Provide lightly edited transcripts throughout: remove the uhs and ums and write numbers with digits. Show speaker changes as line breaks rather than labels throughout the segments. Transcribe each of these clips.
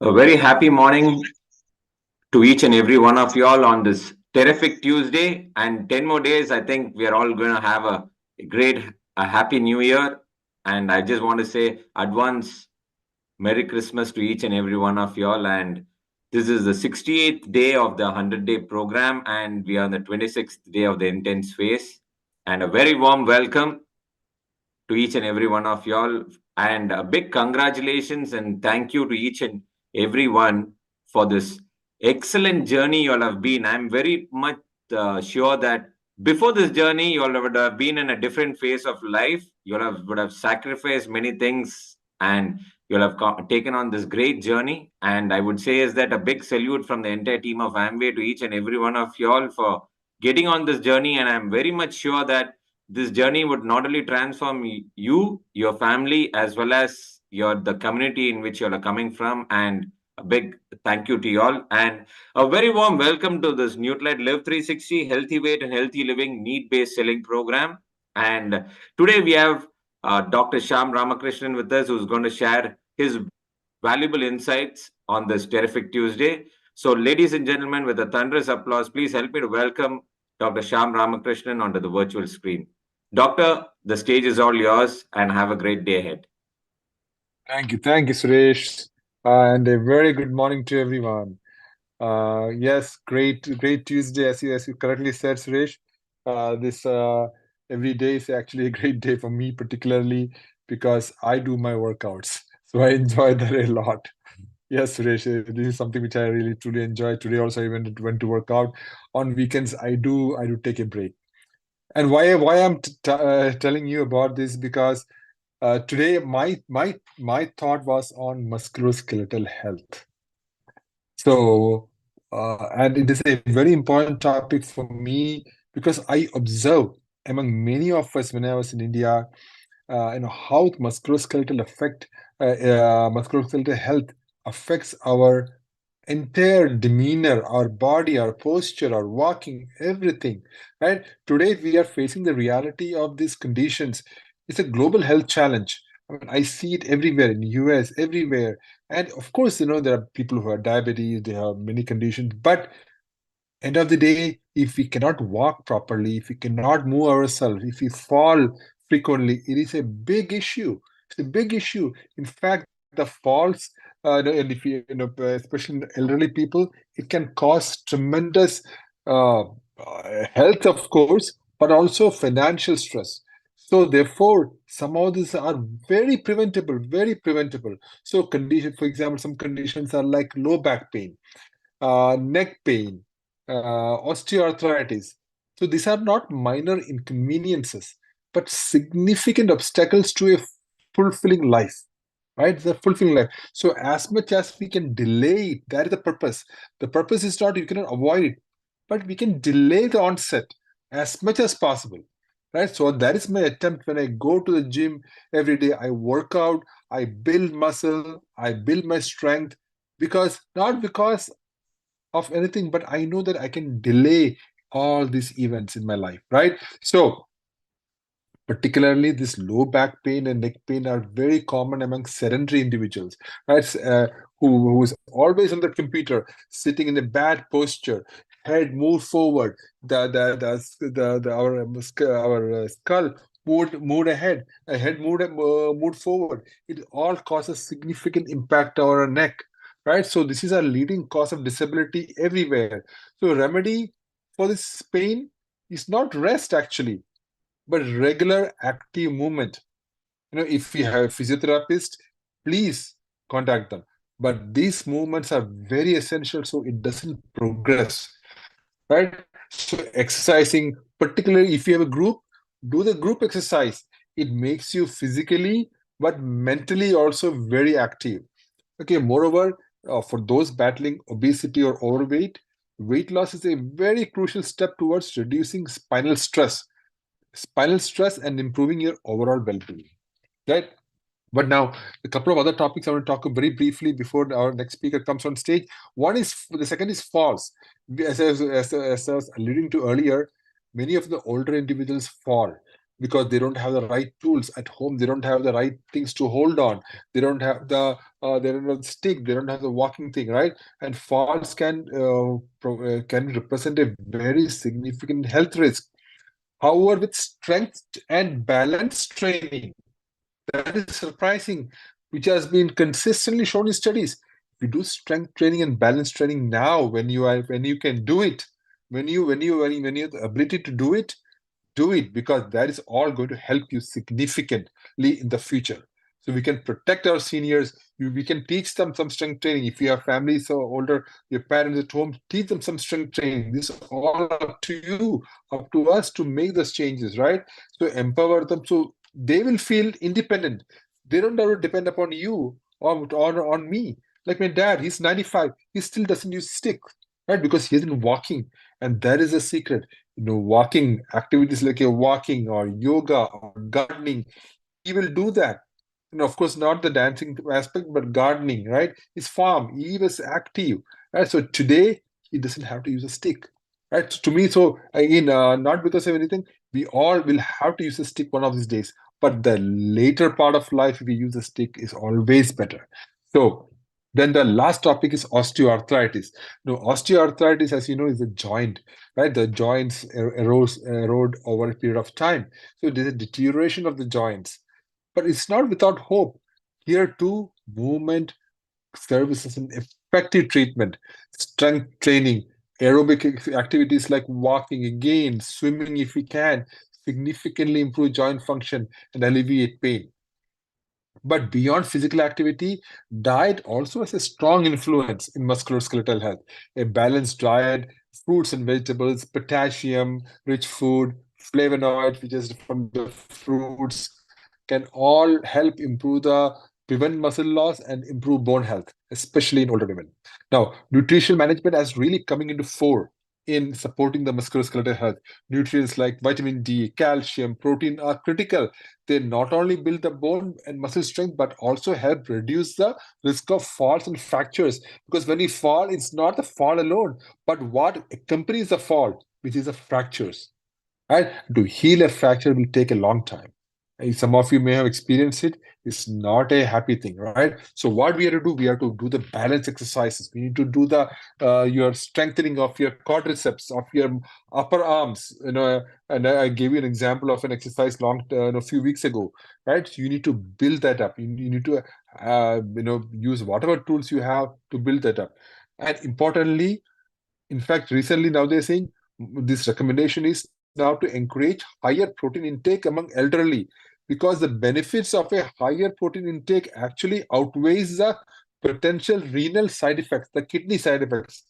A very happy morning to each and every one of y'all on this terrific Tuesday. And 10 more days, I think we are all going to have a great, a happy new year. And I just want to say advance Merry Christmas to each and every one of y'all. And this is the 68th day of the 100-day program. And we are on the 26th day of the intense phase. And a very warm welcome to each and every one of y'all. And a big congratulations and thank you to each and every one for this excellent journey you all have been. I'm very much sure that before this journey, you all would have been in a different phase of life. You all would have sacrificed many things and you'll have taken on this great journey. And I would say is that a big salute from the entire team of Amway to each and every one of y'all for getting on this journey. And I'm very much sure that this journey would not only transform you, your family, as well as your the community in which you are coming from. And a big thank you to you all. And a very warm welcome to this Newtlight Live 360 Healthy Weight and Healthy Living Need-Based Selling Program. And today we have Dr. Shyam Ramakrishnan with us, who's going to share his valuable insights on this terrific Tuesday. So, ladies and gentlemen, with a thunderous applause, please help me to welcome Dr. Shyam Ramakrishnan onto the virtual screen. Doctor, the stage is all yours and have a great day ahead.
Thank you, Suresh, and a very good morning to everyone. Yes, great Tuesday, as you correctly said, Suresh. This every day is actually a great day for me, particularly because I do my workouts, so I enjoy that a lot. Yes, Suresh, this is something which I really truly enjoy. Today also I went to work out. On weekends, I do take a break. And why I'm telling you about this because today, my thought was on musculoskeletal health. So, and it is a very important topic for me because I observe among many of us when I was in India, how musculoskeletal health affects our entire demeanor, our body, our posture, our walking, everything. Right? Today we are facing the reality of these conditions. It's a global health challenge. I mean, I see it everywhere in US, everywhere. And of course, there are people who have diabetes, they have many conditions, but end of the day, if we cannot walk properly, if we cannot move ourselves, if we fall frequently, it is a big issue. It's a big issue. In fact, the falls, and if especially in elderly people, it can cause tremendous health, of course, but also financial stress. So therefore, some of these are very preventable, very preventable. So condition, for example, some conditions are like low back pain, neck pain, osteoarthritis. So these are not minor inconveniences, but significant obstacles to a fulfilling life, right? The fulfilling life. So as much as we can delay it, that is the purpose. The purpose is not you cannot avoid it, but we can delay the onset as much as possible, right? So that is my attempt when I go to the gym every day. I work out, I build muscle, I build my strength not because of anything, but I know that I can delay all these events in my life, right? So, particularly this low back pain and neck pain are very common among sedentary individuals, right? Who is always on the computer, sitting in a bad posture, head moved forward, our skull moved ahead, a head moved forward. It all causes significant impact on our neck, right? So this is a leading cause of disability everywhere. So remedy for this pain is not rest actually, but regular active movement. If we have a physiotherapist, please contact them. But these movements are very essential so it doesn't progress, right? So exercising, particularly if you have a group, do the group exercise. It makes you physically but mentally also very active. Okay, moreover, for those battling obesity or overweight, weight loss is a very crucial step towards reducing spinal stress and improving your overall well-being, right? But now, a couple of other topics I want to talk very briefly before our next speaker comes on stage. The second is falls. As I was alluding to earlier, many of the older individuals fall. because they don't have the right tools at home. They don't have the right things to hold on. They don't have they don't have the stick. They don't have the walking thing, right? And falls can represent a very significant health risk. However, with strength and balance training, that is surprising, which has been consistently shown in studies. If you do strength training and balance training now, when you can do it, when you have the ability to do it, because that is all going to help you significantly in the future. So we can protect our seniors. We can teach them some strength training. If you have families so older, your parents at home, teach them some strength training. This is all up to you, up to us to make those changes, right? So empower them so they will feel independent. They don't have to depend upon you or on me. Like my dad, he's 95. He still doesn't use stick, right? Because he isn't walking. And that is a secret. Walking activities like a walking or yoga or gardening, he will do that. Of course, not the dancing aspect, but gardening, right? His farm, he was active, right? So today he doesn't have to use a stick, right? So to me, so again, not because of anything, we all will have to use a stick one of these days. But the later part of life, if we use a stick, is always better. So then the last topic is osteoarthritis. Osteoarthritis, as you know, is a joint, right? The joints erode over a period of time. So there's a deterioration of the joints, but it's not without hope. Here too, movement serves as an effective treatment. Strength training, aerobic activities like walking, again, swimming if we can, significantly improve joint function and alleviate pain. But beyond physical activity, diet also has a strong influence in musculoskeletal health. A balanced diet, fruits and vegetables, potassium, rich food, flavonoids, which is from the fruits, can all help improve prevent muscle loss and improve bone health, especially in older women. Now, nutritional management has really coming into fore in supporting the musculoskeletal health. Nutrients like vitamin D, calcium, protein are critical. They not only build the bone and muscle strength, but also help reduce the risk of falls and fractures. Because when we fall, it's not the fall alone, but what accompanies the fall, which is the fractures. Right? To heal a fracture will take a long time. Some of you may have experienced it. It's not a happy thing, right? So what we have to do, we have to do the balance exercises. We need to do the your strengthening of your quadriceps, of your upper arms. And I gave you an example of an exercise a few weeks ago, right? So you need to build that up. You need to use whatever tools you have to build that up. And importantly, in fact, recently now they're saying this recommendation is now to encourage higher protein intake among elderly, because the benefits of a higher protein intake actually outweighs the potential renal side effects, the kidney side effects.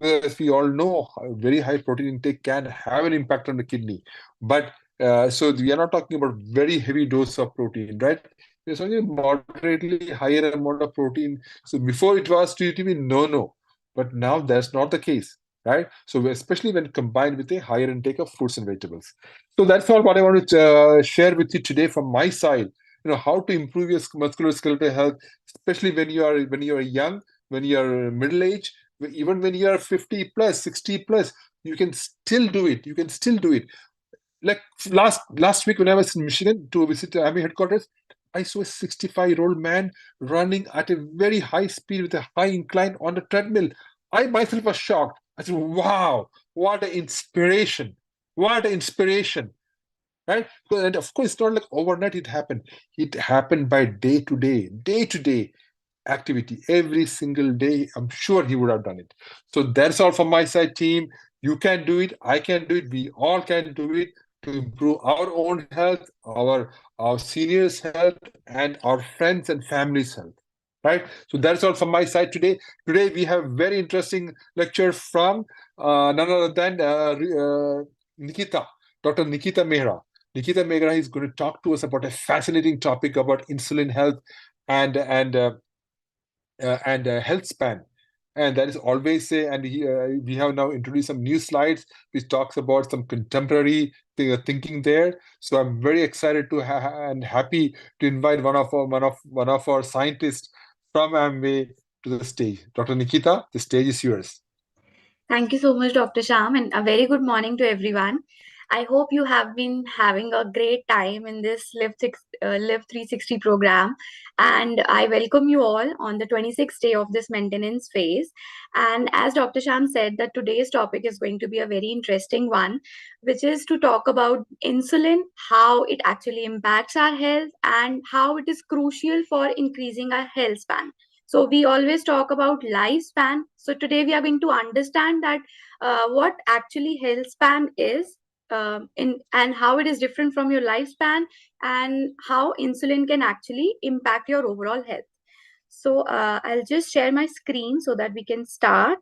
As we all know, very high protein intake can have an impact on the kidney. But so we are not talking about very heavy dose of protein, right? There's only moderately higher amount of protein. So before it was to be no, but now that's not the case, right? So especially when combined with a higher intake of fruits and vegetables. So that's all what I want to share with you today from my side. How to improve your musculoskeletal health, especially when you are young, when you are middle age, even when you are 50 plus, 60 plus, you can still do it. You can still do it. Like last week when I was in Michigan to visit the Army headquarters, I saw a 65-year-old man running at a very high speed with a high incline on the treadmill. I myself was shocked. I said, "Wow, what an inspiration! What an inspiration!" Right? And of course, it's not like overnight it happened. It happened by day to day activity every single day. I'm sure he would have done it. So that's all from my side, team. You can do it. I can do it. We all can do it to improve our own health, our seniors' health, and our friends and families' health. Right. So that's all from my side today. Today we have very interesting lecture from none other than Nikita, Dr. Nikita Mehra. Nikita Mehra is going to talk to us about a fascinating topic about insulin health and and uh, health span. And that is always we have now introduced some new slides which talks about some contemporary thinking there. So I'm very excited and happy to invite one of our scientists from Amway to the stage. Dr. Nikita, the stage is yours.
Thank you so much, Dr. Sham, and a very good morning to everyone. I hope you have been having a great time in this Live 360 program. And I welcome you all on the 26th day of this maintenance phase. And as Dr. Sham said, that today's topic is going to be a very interesting one, which is to talk about insulin, how it actually impacts our health, and how it is crucial for increasing our health span. So we always talk about lifespan. So today we are going to understand that what actually health span is, and how it is different from your lifespan, and how insulin can actually impact your overall health. So I'll just share my screen so that we can start.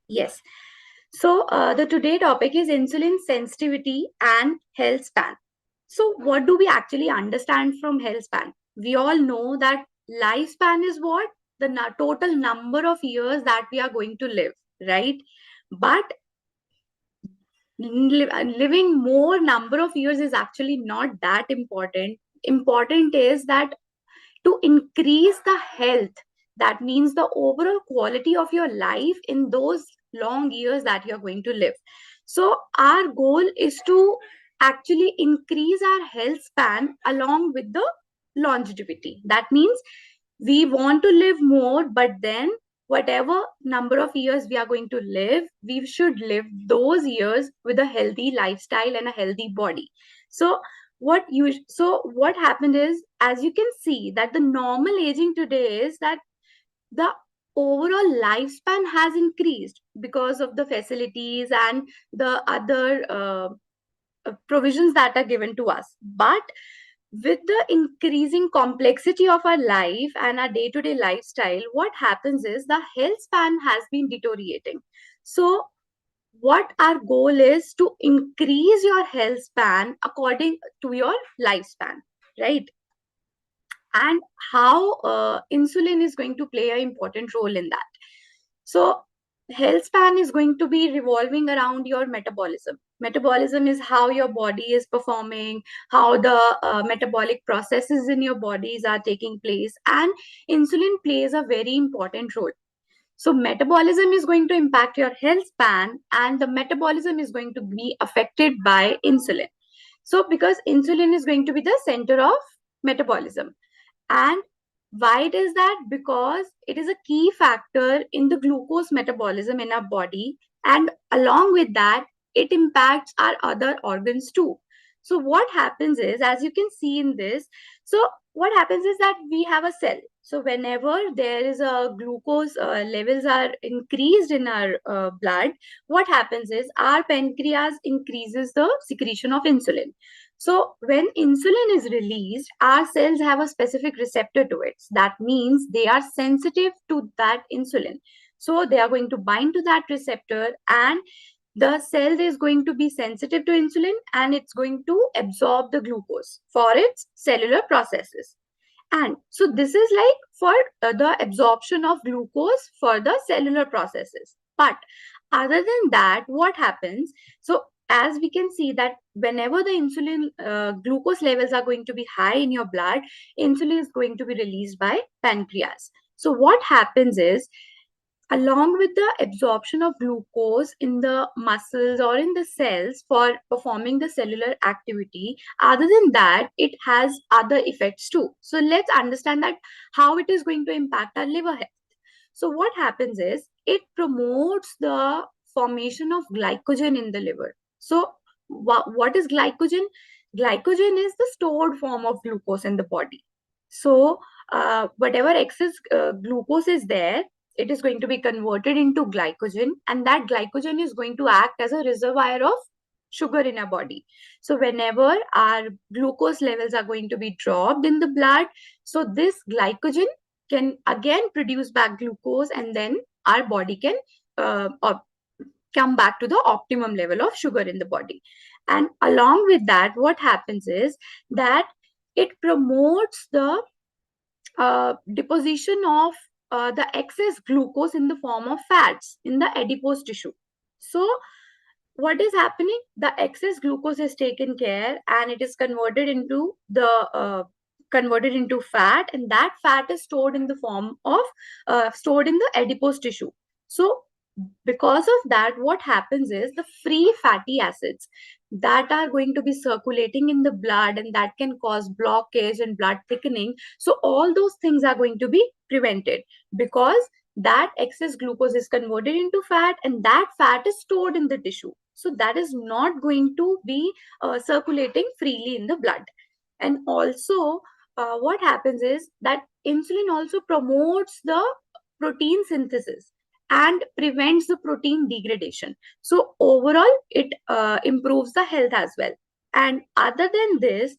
Yes. So the today topic is insulin sensitivity and health span. So what do we actually understand from health span? We all know that lifespan is what? The total number of years that we are going to live, right? But living more number of years is actually not that important. Important is that to increase the health, that means the overall quality of your life in those long years that you're going to live. So our goal is to actually increase our health span along with the longevity. That means we want to live more, but then whatever number of years we are going to live, we should live those years with a healthy lifestyle and a healthy body. So what happened is, as you can see, that the normal aging today is that the overall lifespan has increased because of the facilities and the other provisions that are given to us. But with the increasing complexity of our life and our day to day lifestyle, what happens is the health span has been deteriorating. So, what our goal is to increase your health span according to your lifespan, right? And how insulin is going to play an important role in that. So, health span is going to be revolving around your metabolism. Metabolism is how your body is performing, how the metabolic processes in your bodies are taking place, and insulin plays a very important role. So, metabolism is going to impact your health span, and the metabolism is going to be affected by insulin. So, because insulin is going to be the center of metabolism. And why it is that? Because it is a key factor in the glucose metabolism in our body. And along with that, it impacts our other organs too. So, what happens is, as you can see in this, so what happens is that we have a cell. So, whenever there is a glucose levels are increased in our blood, what happens is our pancreas increases the secretion of insulin. So, when insulin is released, our cells have a specific receptor to it. That means they are sensitive to that insulin. So, they are going to bind to that receptor, and the cell is going to be sensitive to insulin, and it's going to absorb the glucose for its cellular processes. And so, this is like for the absorption of glucose for the cellular processes. But other than that, what happens? So, as we can see that whenever the insulin glucose levels are going to be high in your blood, insulin is going to be released by pancreas. So what happens is, along with the absorption of glucose in the muscles or in the cells for performing the cellular activity, other than that, it has other effects too. So let's understand that how it is going to impact our liver health. So what happens is, it promotes the formation of glycogen in the liver. So what is glycogen? Glycogen is the stored form of glucose in the body. So whatever excess glucose is there, it is going to be converted into glycogen, and that glycogen is going to act as a reservoir of sugar in our body. So whenever our glucose levels are going to be dropped in the blood, so this glycogen can again produce back glucose, and then our body can come back to the optimum level of sugar in the body. And along with that, what happens is that it promotes the deposition of the excess glucose in the form of fats in the adipose tissue. So what is happening? The excess glucose is taken care and it is converted into fat, and that fat is stored in the form of stored in the adipose tissue. So because of that, what happens is the free fatty acids that are going to be circulating in the blood, and that can cause blockage and blood thickening. So all those things are going to be prevented, because that excess glucose is converted into fat, and that fat is stored in the tissue. So that is not going to be circulating freely in the blood. And also, what happens is that insulin also promotes the protein synthesis and prevents the protein degradation. So overall, it improves the health as well. And other than this,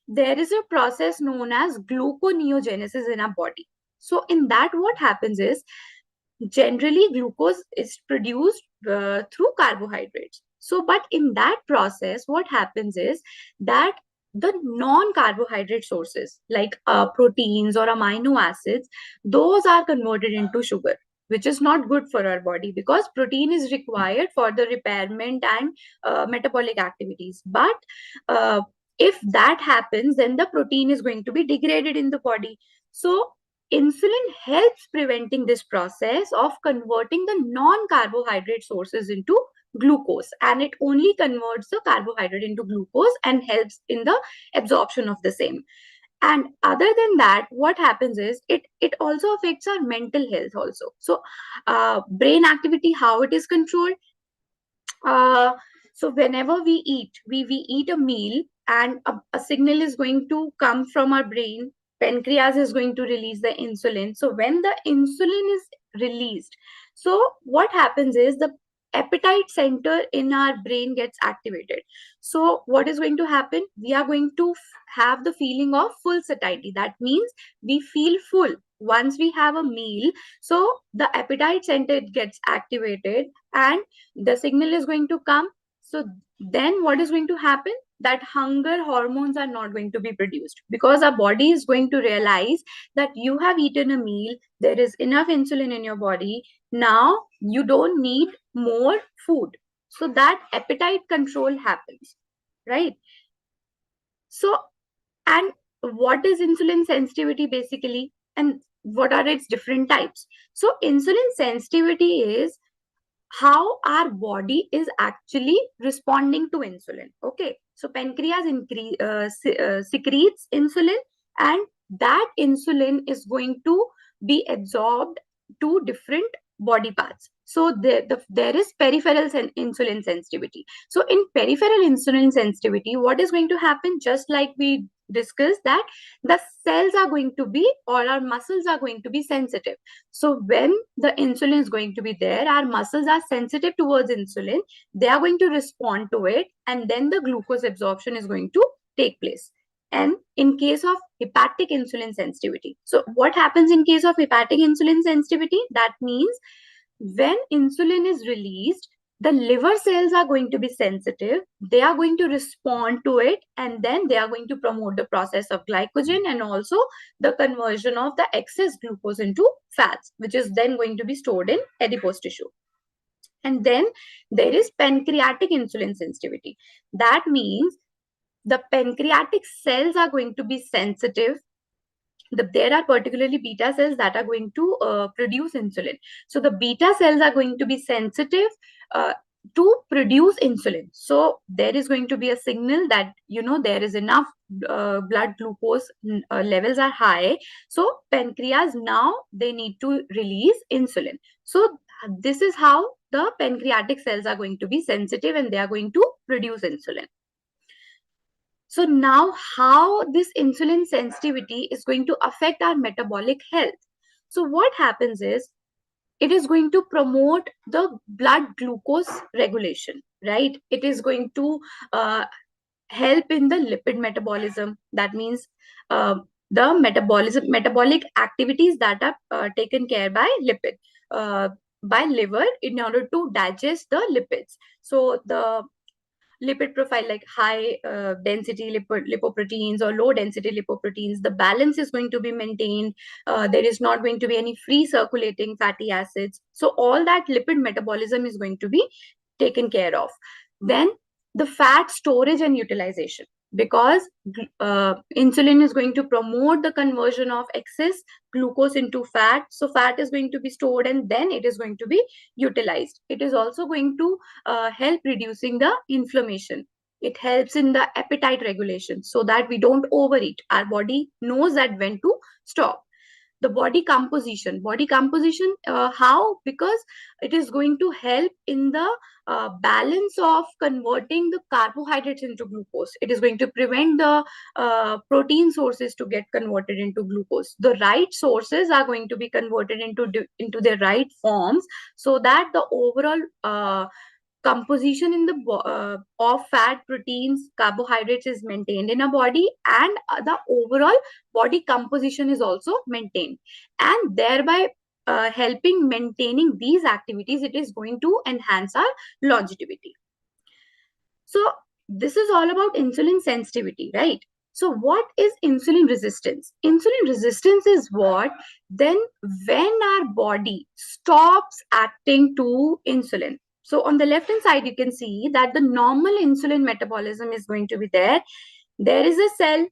there is a process known as gluconeogenesis in our body. So in that, what happens is, generally glucose is produced through carbohydrates. So but in that process, what happens is that the non-carbohydrate sources like proteins or amino acids, those are converted into sugar, which is not good for our body, because protein is required for the repairment and metabolic activities. But uh, if that happens, then the protein is going to be degraded in the body. So insulin helps preventing this process of converting the non-carbohydrate sources into glucose, and it only converts the carbohydrate into glucose and helps in the absorption of the same. And other than that, what happens is, it also affects our mental health also. So brain activity, how it is controlled. uh, so whenever we eat a meal, and a signal is going to come from our brain. Pancreas is going to release the insulin. So when the insulin is released, so what happens is the appetite center in our brain gets activated. So what is going to happen? We are going to have the feeling of full satiety. That means we feel full once we have a meal. So the appetite center gets activated, and the signal is going to come. So then what is going to happen? That hunger hormones are not going to be produced, because our body is going to realize that you have eaten a meal, there is enough insulin in your body, now you don't need more food. So that appetite control happens, right? So, and what is insulin sensitivity basically, and what are its different types? So insulin sensitivity is how our body is actually responding to insulin. Okay, so pancreas secretes insulin, and that insulin is going to be absorbed to different body parts. So there is peripheral insulin sensitivity. So in peripheral insulin sensitivity, what is going to happen? Just like we discussed, that the cells are going to be, or our muscles are going to be sensitive. So when the insulin is going to be there, our muscles are sensitive towards insulin. They are going to respond to it, and then the glucose absorption is going to take place. And in case of hepatic insulin sensitivity, so what happens in case of hepatic insulin sensitivity? That means when insulin is released, the liver cells are going to be sensitive. They are going to respond to it, and then they are going to promote the process of glycogen, and also the conversion of the excess glucose into fats, which is then going to be stored in adipose tissue. And then there is pancreatic insulin sensitivity. That means the pancreatic cells are going to be sensitive. There are particularly beta cells that are going to produce insulin. So the beta cells are going to be sensitive to produce insulin. So there is going to be a signal that, there is enough blood glucose levels are high. So pancreas now, they need to release insulin. So this is how the pancreatic cells are going to be sensitive, and they are going to produce insulin. So now, how this insulin sensitivity is going to affect our metabolic health? So what happens is, it is going to promote the blood glucose regulation, right? It is going to help in the lipid metabolism. That means the metabolic activities that are taken care by liver in order to digest the lipids. So the lipid profile, like high density lipoproteins or low density lipoproteins, the balance is going to be maintained. There is not going to be any free circulating fatty acids. So all that lipid metabolism is going to be taken care of. Then the fat storage and utilization, because insulin is going to promote the conversion of excess glucose into fat. So fat is going to be stored and then it is going to be utilized. It is also going to help reducing the inflammation. It helps in the appetite regulation so that we don't overeat. Our body knows that when to stop. The body composition, how? Because it is going to help in the balance of converting the carbohydrates into glucose. It is going to prevent the protein sources to get converted into glucose. The right sources are going to be converted into their right forms, so that the overall composition in the of fat, proteins, carbohydrates is maintained in a body, and the overall body composition is also maintained, and thereby helping maintaining these activities, it is going to enhance our longevity. So this is all about insulin sensitivity, right? So what is insulin resistance? Insulin resistance is what? Then when our body stops acting to insulin. So on the left hand side, you can see that the normal insulin metabolism is going to be there. There is a cell,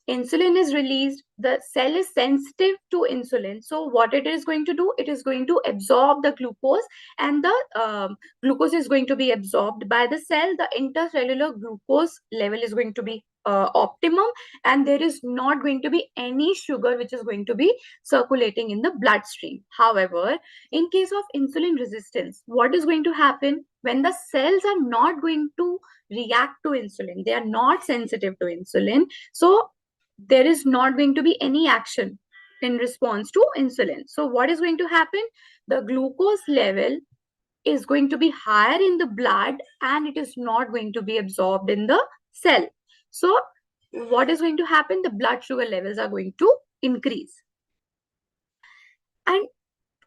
insulin is released, the cell is sensitive to insulin. So what it is going to do, it is going to absorb the glucose, and the glucose is going to be absorbed by the cell. The intercellular glucose level is going to be optimum, and there is not going to be any sugar which is going to be circulating in the bloodstream. However, in case of insulin resistance, what is going to happen when the cells are not going to react to insulin? They are not sensitive to insulin, so there is not going to be any action in response to insulin. So what is going to happen? The glucose level is going to be higher in the blood, and it is not going to be absorbed in the cell. So what is going to happen? The blood sugar levels are going to increase. And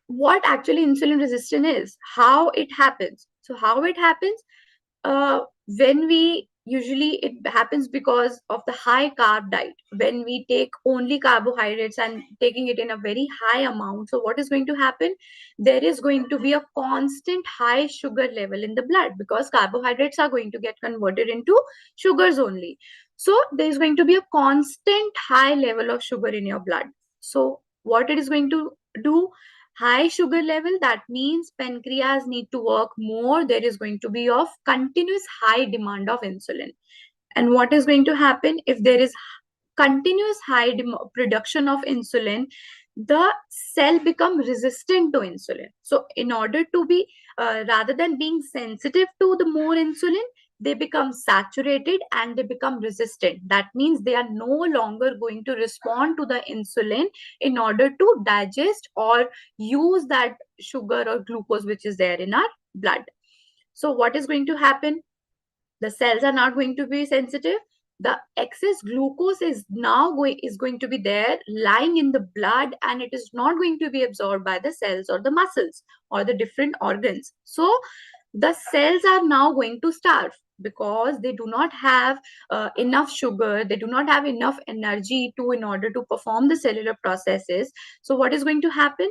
what actually insulin resistance is, how it happens? So how it happens, when we usually, it happens because of the high carb diet. When we take only carbohydrates and taking it in a very high amount, so what is going to happen? There is going to be a constant high sugar level in the blood, because carbohydrates are going to get converted into sugars only. So there is going to be a constant high level of sugar in your blood. So what it is going to do? High sugar level, that means pancreas need to work more. There is going to be of continuous high demand of insulin. And what is going to happen if there is continuous high production of insulin? The cell become resistant to insulin. So in order to be rather than being sensitive to the more insulin, they become saturated and they become resistant. That means they are no longer going to respond to the insulin in order to digest or use that sugar or glucose which is there in our blood. So what is going to happen? The cells are not going to be sensitive. The excess glucose is going to be there lying in the blood, and it is not going to be absorbed by the cells or the muscles or the different organs. So the cells are now going to starve, because they do not have enough sugar, they do not have enough energy to in order to perform the cellular processes. So what is going to happen?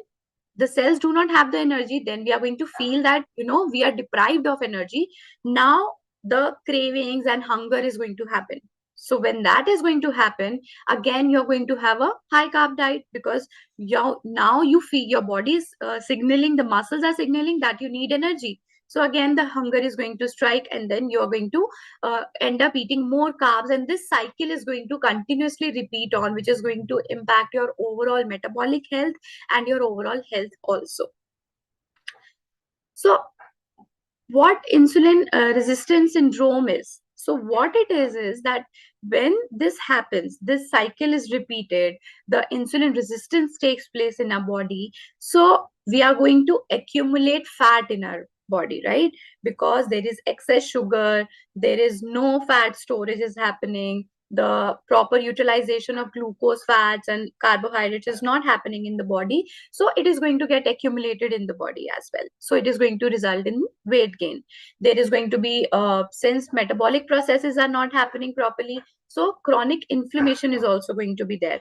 The cells do not have the energy, then we are going to feel that we are deprived of energy. Now the cravings and hunger is going to happen. So when that is going to happen, again you're going to have a high carb diet, because now you feel your body is signaling, the muscles are signaling that you need energy. So again the hunger is going to strike, and then you're going to end up eating more carbs, and this cycle is going to continuously repeat on, which is going to impact your overall metabolic health and your overall health also. So what insulin resistance syndrome is? So what it is that when this happens, this cycle is repeated, the insulin resistance takes place in our body. So we are going to accumulate fat in our body, right? Because there is excess sugar, there is no fat storage is happening, the proper utilization of glucose, fats and carbohydrates is not happening in the body. So it is going to get accumulated in the body as well. So it is going to result in weight gain. There is going to be since metabolic processes are not happening properly, so chronic inflammation is also going to be there.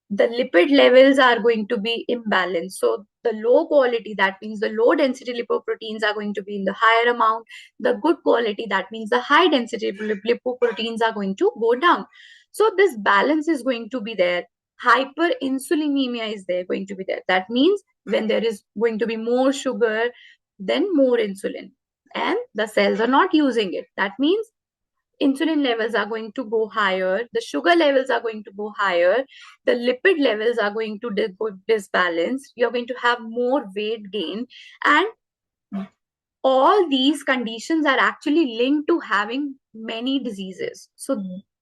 the lipid levels are going to be imbalanced. So the low quality, that means the low density lipoproteins, are going to be in the higher amount. The good quality, that means the high density lipoproteins, are going to go down. So this balance is going to be there. Hyperinsulinemia is there going to be there. That means when there is going to be more sugar, then more insulin, and the cells are not using it. That means insulin levels are going to go higher, the sugar levels are going to go higher, the lipid levels are going to go disbalanced. You're going to have more weight gain, and all these conditions are actually linked to having many diseases. So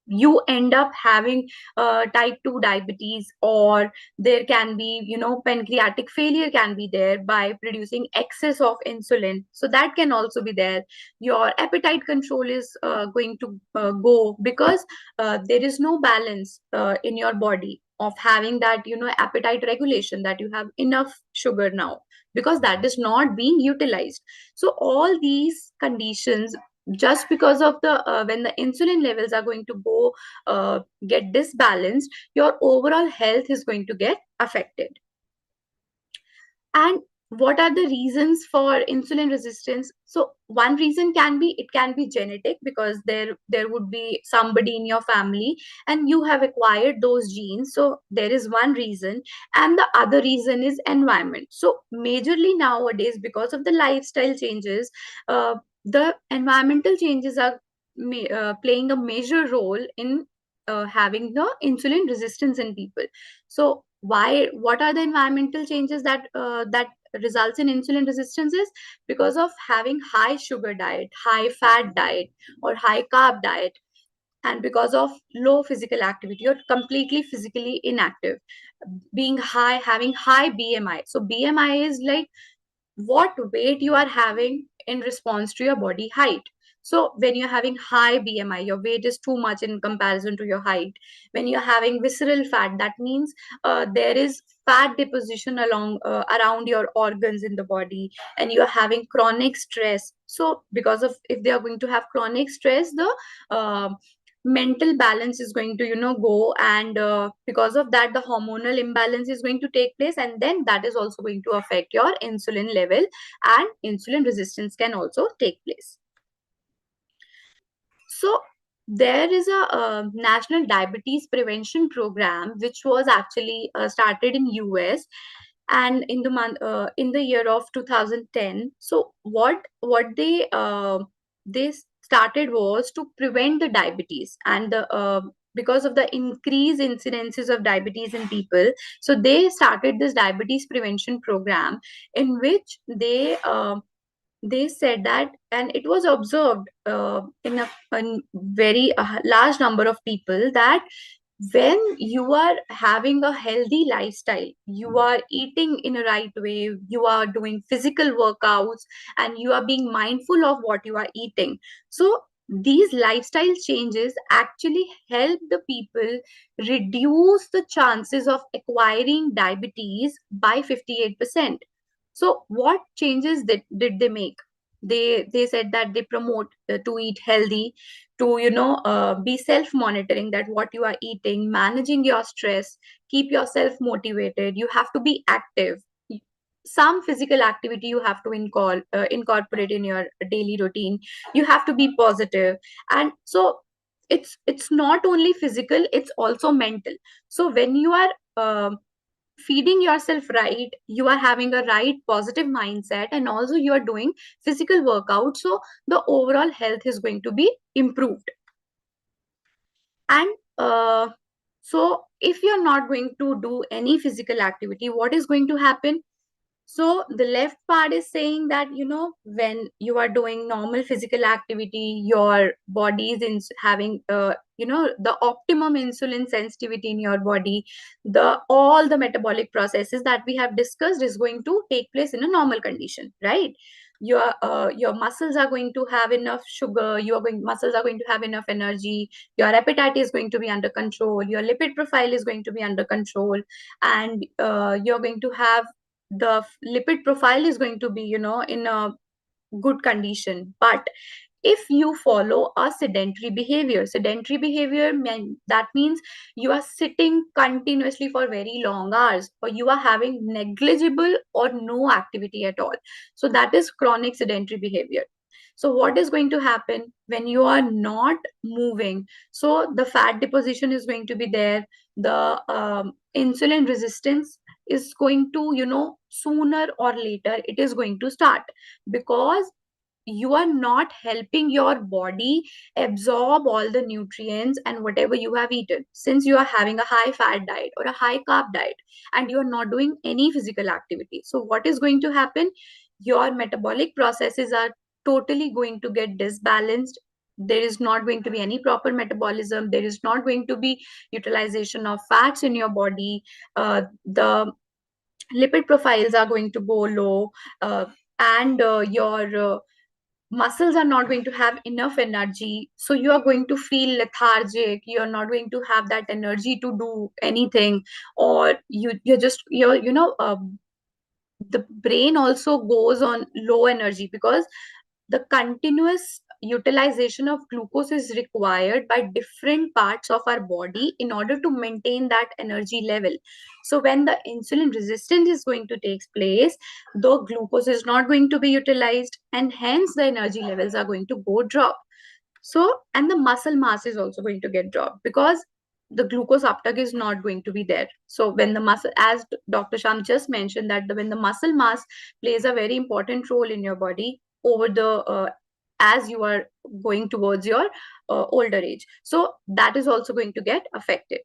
you end up having type 2 diabetes, or there can be, pancreatic failure can be there by producing excess of insulin, so that can also be there. Your appetite control is going to go, because there is no balance in your body of having that, appetite regulation, that you have enough sugar now, because that is not being utilized. So all these conditions, just because of the when the insulin levels are going to go get disbalanced, your overall health is going to get affected. And what are the reasons for insulin resistance? So one reason can be, it can be genetic, because there would be somebody in your family and you have acquired those genes. So there is one reason. And the other reason is environment. So majorly nowadays, because of the lifestyle changes, the environmental changes are playing a major role in having the insulin resistance in people. So what are the environmental changes that results in insulin resistance? Is because of having high sugar diet, high fat diet, or high carb diet, and because of low physical activity, you're completely physically inactive, being high, having high BMI. So BMI is like what weight you are having in response to your body height. So when you're having high BMI, your weight is too much in comparison to your height. When you're having visceral fat, that means there is fat deposition around your organs in the body, and you're having chronic stress. So because of, if they are going to have chronic stress, the uh, mental balance is going to, go, and because of that, the hormonal imbalance is going to take place, and then that is also going to affect your insulin level, and insulin resistance can also take place. So there is a national diabetes prevention program which was actually started in US, and in the in the year of 2010. So what they started was to prevent the diabetes, and the because of the increased incidences of diabetes in people, so they started this diabetes prevention program, in which they said that, and it was observed in a very large number of people, that when you are having a healthy lifestyle, you are eating in a right way, you are doing physical workouts, and you are being mindful of what you are eating. So these lifestyle changes actually help the people reduce the chances of acquiring diabetes by 58%. So what changes did they make? They said that they promote to eat healthy, to be self monitoring, that what you are eating, managing your stress, keep yourself motivated, you have to be active, some physical activity you have to incorporate in your daily routine, you have to be positive. And so it's not only physical, it's also mental. So when you are feeding yourself right, you are having a right positive mindset, and also you are doing physical workout, so the overall health is going to be improved. And so if you're not going to do any physical activity, what is going to happen? So the left part is saying that, when you are doing normal physical activity, your body is having, the optimum insulin sensitivity in your body. All the metabolic processes that we have discussed is going to take place in a normal condition, right? Your muscles are going to have enough sugar. Muscles are going to have enough energy. Your appetite is going to be under control. Your lipid profile is going to be under control, and you're going to have lipid profile is going to be in a good condition. But if you follow a sedentary behavior that means you are sitting continuously for very long hours, or you are having negligible or no activity at all. So that is chronic sedentary behavior. So what is going to happen when you are not moving? So the fat deposition is going to be there. The insulin resistance is going to, sooner or later it is going to start, because you are not helping your body absorb all the nutrients and whatever you have eaten, since you are having a high fat diet or a high carb diet and you are not doing any physical activity. So what is going to happen? Your metabolic processes are totally going to get disbalanced. There is not going to be any proper metabolism. There is not going to be utilization of fats in your body. The lipid profiles are going to go low, and your muscles are not going to have enough energy, so you are going to feel lethargic. You're not going to have that energy to do anything, or the brain also goes on low energy, because the continuous utilization of glucose is required by different parts of our body in order to maintain that energy level. So when the insulin resistance is going to take place, the glucose is not going to be utilized, and hence the energy levels are going to go drop. So, and the muscle mass is also going to get dropped, because the glucose uptake is not going to be there. So when the muscle, as Dr. Sham just mentioned, that when the muscle mass plays a very important role in your body over the as you are going towards your older age, so that is also going to get affected.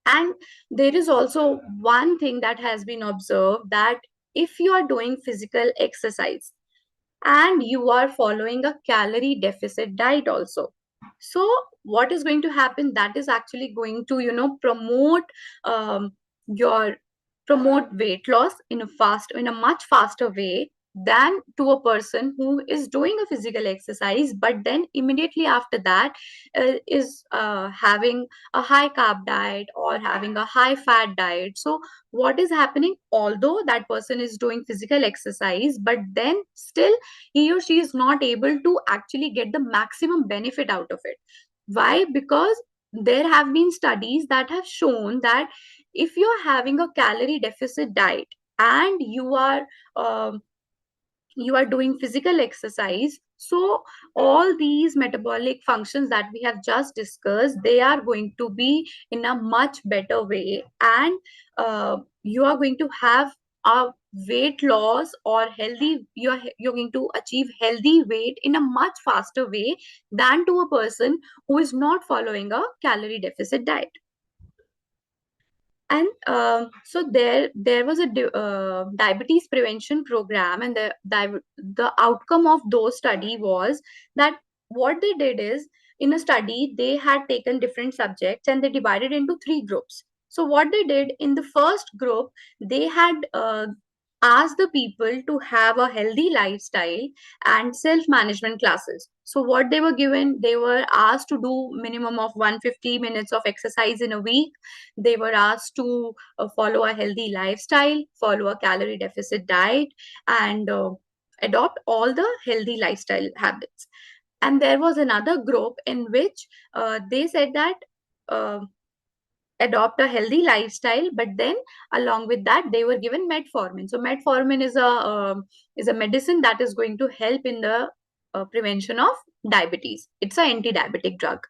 And there is also one thing that has been observed, that if you are doing physical exercise and you are following a calorie deficit diet also, so what is going to happen? That is actually going to, um, your promote weight loss in a much faster way than to a person who is doing a physical exercise, but then immediately after that is having a high carb diet or having a high fat diet. So what is happening? Although that person is doing physical exercise, but then still he or she is not able to actually get the maximum benefit out of it. Why? Because there have been studies that have shown that if you're having a calorie deficit diet and um, you are doing physical exercise, so all these metabolic functions that we have just discussed, they are going to be in a much better way, and you are going to have a weight loss or healthy, you're going to achieve healthy weight in a much faster way than to a person who is not following a calorie deficit diet. And so there was a diabetes prevention program, and the outcome of those study was that what they did is, in a study they had taken different subjects and they divided into three groups. So what they did in the first group, they had asked the people to have a healthy lifestyle and self management classes. So what they were given, they were asked to do minimum of 150 minutes of exercise in a week. They were asked to follow a healthy lifestyle, follow a calorie deficit diet, and adopt all the healthy lifestyle habits. And there was another group in which they said that uh, adopt a healthy lifestyle, but then along with that they were given metformin. So metformin is a medicine that is going to help in the prevention of diabetes. It's an anti-diabetic drug.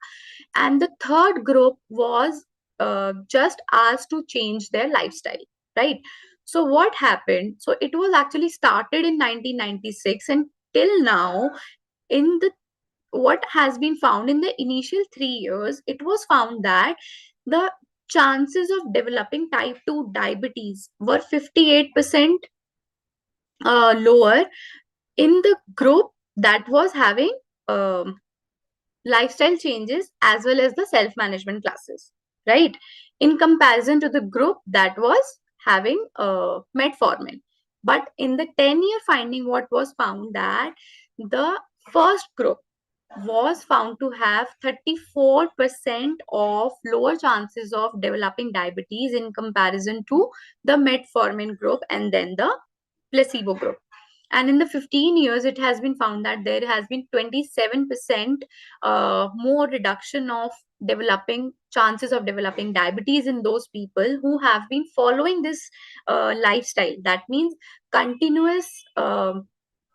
And the third group was just asked to change their lifestyle, right? So what happened? So it was actually started in 1996, and till now, in the what has been found in the initial 3 years, it was found that the chances of developing type 2 diabetes were 58% lower in the group that was having um, lifestyle changes as well as the self management classes, right? In comparison to the group that was having metformin. But in the 10-year finding, what was found, that the first group was found to have 34% of lower chances of developing diabetes in comparison to the metformin group and then the placebo group. And in the 15 years, it has been found that there has been 27% more reduction of developing chances of developing diabetes in those people who have been following this lifestyle. That means continuous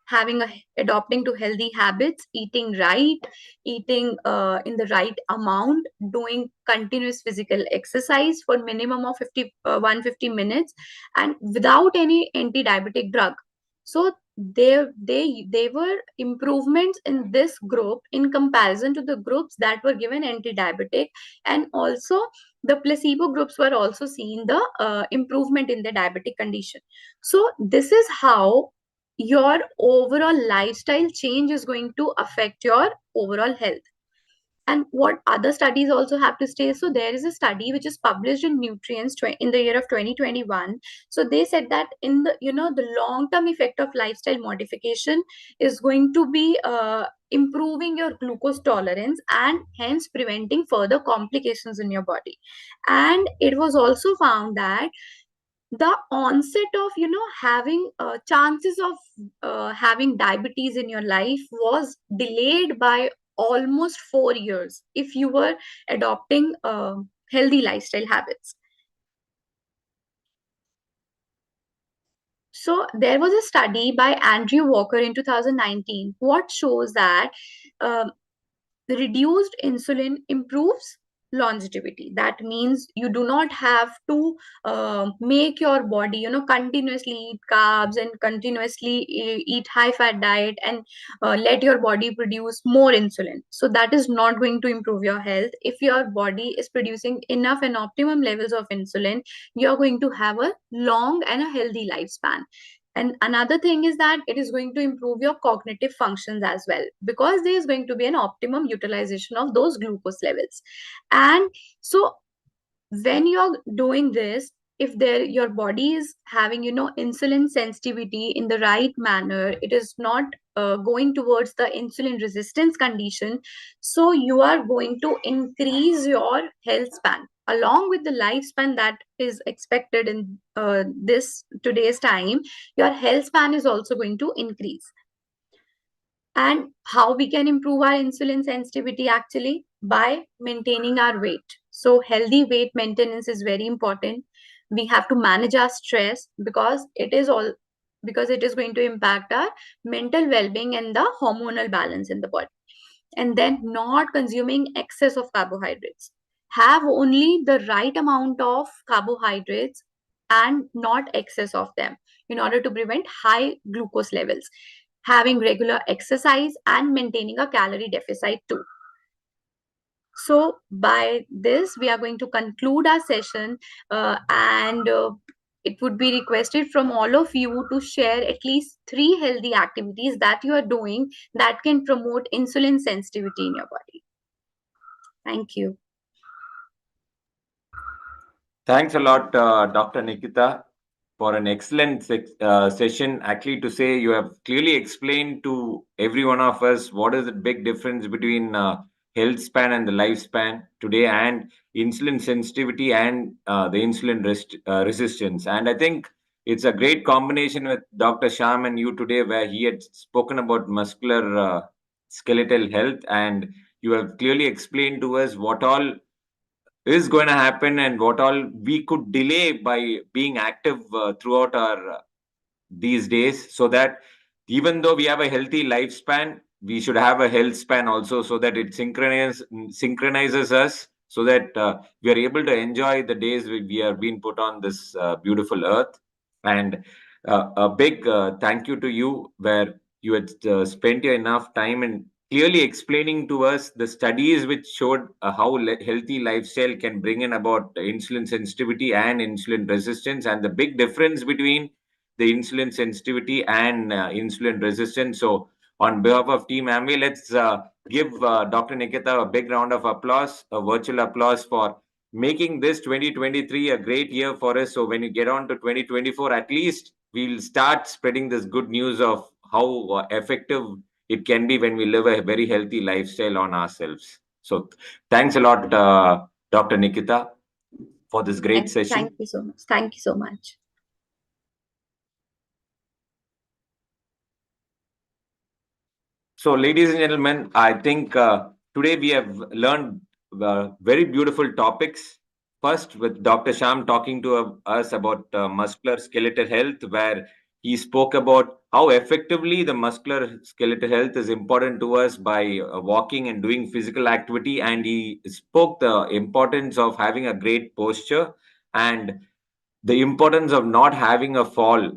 having a adopting to healthy habits, eating right, eating in the right amount, doing continuous physical exercise for minimum of 150 minutes, and without any anti-diabetic drug. So they were improvements in this group in comparison to the groups that were given anti-diabetic. And also the placebo groups were also seeing the improvement in the diabetic condition. So this is how your overall lifestyle change is going to affect your overall health. And what other studies also have to say, so there is a study which is published in Nutrients in the year of 2021. So they said that in the the long term effect of lifestyle modification is going to be improving your glucose tolerance and hence preventing further complications in your body. And it was also found that the onset of having chances of having diabetes in your life was delayed by almost 4 years if you were adopting healthy lifestyle habits. So there was a study by Andrew Walker in 2019 what shows that um, reduced insulin improves longevity. That means you do not have to make your body continuously eat carbs and continuously eat high fat diet and let your body produce more insulin. So that is not going to improve your health. If your body is producing enough and optimum levels of insulin, you're going to have a long and a healthy lifespan. And another thing is that it is going to improve your cognitive functions as well, because there is going to be an optimum utilization of those glucose levels. And so when you're doing this, if there your body is having insulin sensitivity in the right manner, it is not going towards the insulin resistance condition, so you are going to increase your health span along with the lifespan that is expected in this today's time. Your health span is also going to increase. And how we can improve our insulin sensitivity? Actually, by maintaining our weight. So healthy weight maintenance is very important. We have to manage our stress because it is going to impact our mental well-being and the hormonal balance in the body. And then not consuming excess of carbohydrates. Have only the right amount of carbohydrates and not excess of them in order to prevent high glucose levels. Having regular exercise and maintaining a calorie deficit too. So by this, we are going to conclude our session, and it would be requested from all of you to share at least 3 healthy activities that you are doing that can promote insulin sensitivity in your body. Thank you.
Thanks a lot, Dr. Nikita, for an excellent session. Actually, to say you have clearly explained to every one of us what is the big difference between health span and the lifespan today, and insulin sensitivity and the insulin resistance. And I think it's a great combination with Dr. Sham and you today, where he had spoken about muscular skeletal health, and you have clearly explained to us what all is going to happen and what all we could delay by being active throughout our these days, so that even though we have a healthy lifespan, we should have a health span also, so that it synchronizes us, so that we are able to enjoy the days we are being put on this beautiful earth. And a big thank you to you, where you had spent your enough time in clearly explaining to us the studies which showed how healthy lifestyle can bring in about insulin sensitivity and insulin resistance, and the big difference between the insulin sensitivity and insulin resistance. So, on behalf of Team Amway, let's give Dr. Nikita a big round of applause, a virtual applause, for making this 2023 a great year for us. So, when you get on to 2024, at least we'll start spreading this good news of how effective it can be when we live a very healthy lifestyle on ourselves. So, thanks a lot, Dr. Nikita, for this great session.
Thank you so much. Thank you so much.
So, ladies and gentlemen, I think today we have learned very beautiful topics. First, with Dr. Sham talking to us about muscular skeletal health, where he spoke about how effectively the muscular skeletal health is important to us by walking and doing physical activity. And he spoke the importance of having a great posture and the importance of not having a fall,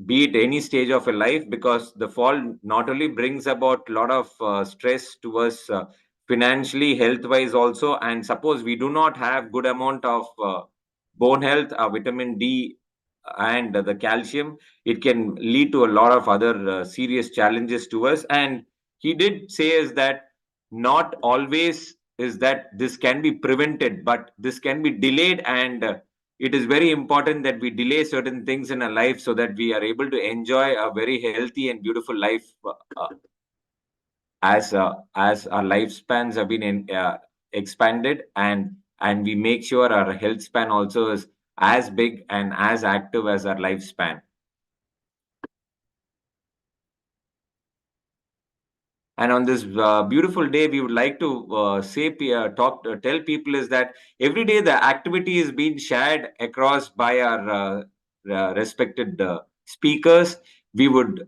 be it any stage of a life, because the fall not only brings about a lot of stress to us financially, health wise also. And suppose we do not have good amount of bone health, vitamin D and the calcium, it can lead to a lot of other serious challenges to us. And he did say is that not always is that this can be prevented, but this can be delayed. And it is very important that we delay certain things in our life so that we are able to enjoy a very healthy and beautiful life as our lifespans have been expanded, and we make sure our health span also is as big and as active as our lifespan. And on this beautiful day, we would like to tell people is that every day the activity is being shared across by our respected speakers. We would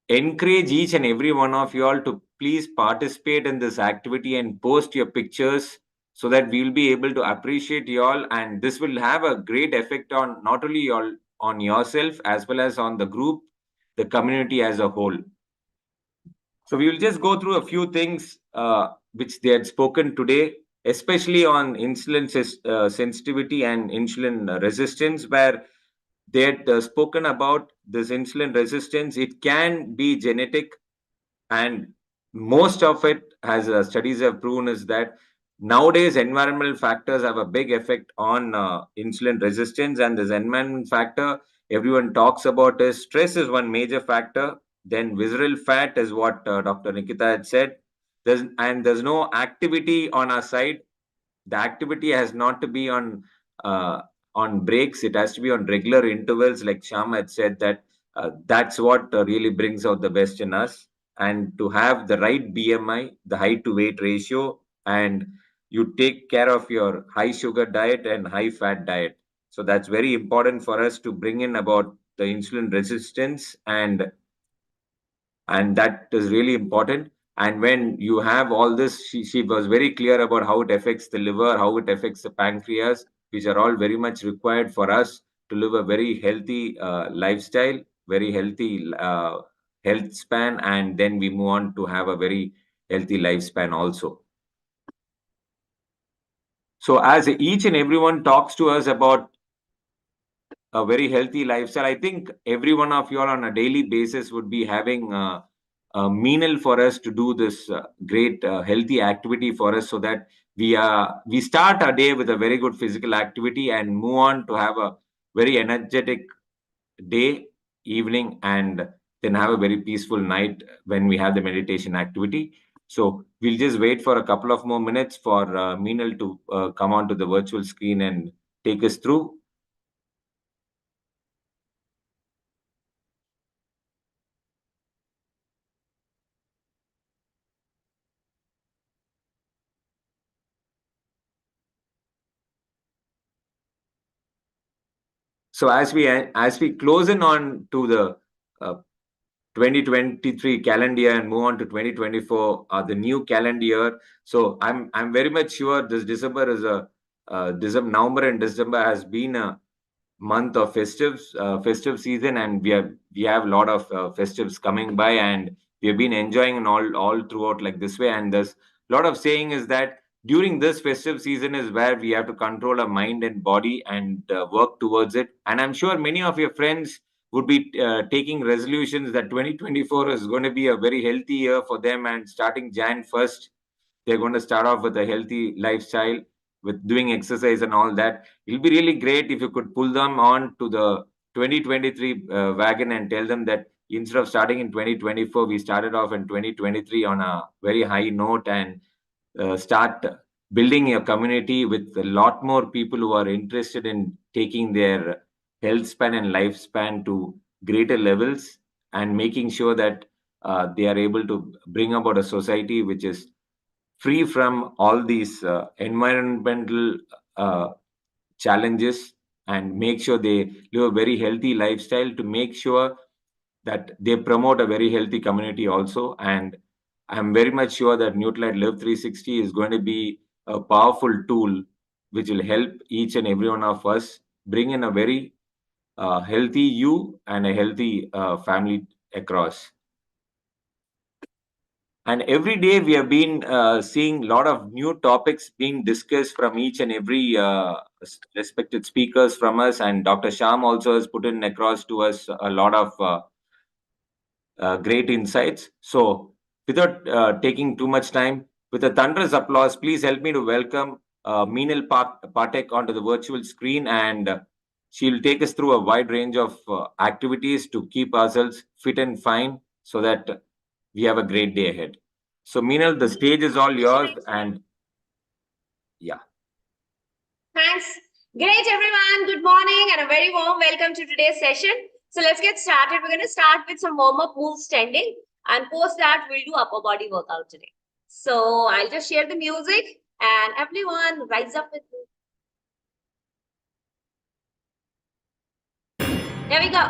encourage each and every one of you all to please participate in this activity and post your pictures so that we will be able to appreciate you all, and this will have a great effect on not only you all, on yourself as well as on the group, the community as a whole. So we will just go through a few things which they had spoken today, especially on insulin sensitivity and insulin resistance, where they had spoken about this insulin resistance. It can be genetic, and most of it, as studies have proven, is that nowadays environmental factors have a big effect on insulin resistance. And this environment factor everyone talks about is stress is one major factor, then visceral fat is what Dr. Nikita had said. There's no activity on our side. The activity has not to be on breaks, it has to be on regular intervals, like Sham had said, that that's what really brings out the best in us. And to have the right BMI, the height to weight ratio, and you take care of your high sugar diet and high fat diet. So that's very important for us to bring in about the insulin resistance, and that is really important. And when you have all this, she was very clear about how it affects the liver, how it affects the pancreas, which are all very much required for us to live a very healthy lifestyle, very healthy health span, and then we move on to have a very healthy lifespan also. So as each and everyone talks to us about a very healthy lifestyle, I think every one of you all on a daily basis would be having meanal for us to do this great healthy activity for us, so that we start our day with a very good physical activity and move on to have a very energetic day, evening, and then have a very peaceful night when we have the meditation activity. So we'll just wait for a couple of more minutes for Meenal to come onto the virtual screen and take us through. So as we close in on to the uh, 2023 calendar year and move on to 2024, the new calendar year. So I'm very much sure this December is a December, November and December has been a month of festive season, and we have a lot of festives coming by, and we have been enjoying all throughout like this way. And there's a lot of saying is that during this festive season is where we have to control our mind and body and work towards it. And I'm sure many of your friends would be taking resolutions that 2024 is going to be a very healthy year for them, and starting Jan 1st they're going to start off with a healthy lifestyle with doing exercise and all that. It'll be really great if you could pull them on to the 2023 wagon and tell them that instead of starting in 2024, we started off in 2023 on a very high note, and start building a community with a lot more people who are interested in taking their health span and lifespan to greater levels, and making sure that they are able to bring about a society which is free from all these environmental uh, challenges, and make sure they live a very healthy lifestyle, to make sure that they promote a very healthy community also. And I'm very much sure that Nutrilight Live 360 is going to be a powerful tool which will help each and every one of us bring in a very healthy you and a healthy family across. And every day we have been seeing a lot of new topics being discussed from each and every respected speakers from us. And Dr. Sham also has put in across to us a lot of great insights. So, without taking too much time, with a thunderous applause, please help me to welcome Meenal Patek onto the virtual screen, and she'll take us through a wide range of activities to keep ourselves fit and fine, so that we have a great day ahead. So, Meenal, the stage is all yours, and yeah.
Thanks. Great, everyone. Good morning and a very warm welcome to today's session. So let's get started. We're going to start with some warm-up moves standing, and post that we'll do upper body workout today. So I'll just share the music and everyone rise up with me. Here we go.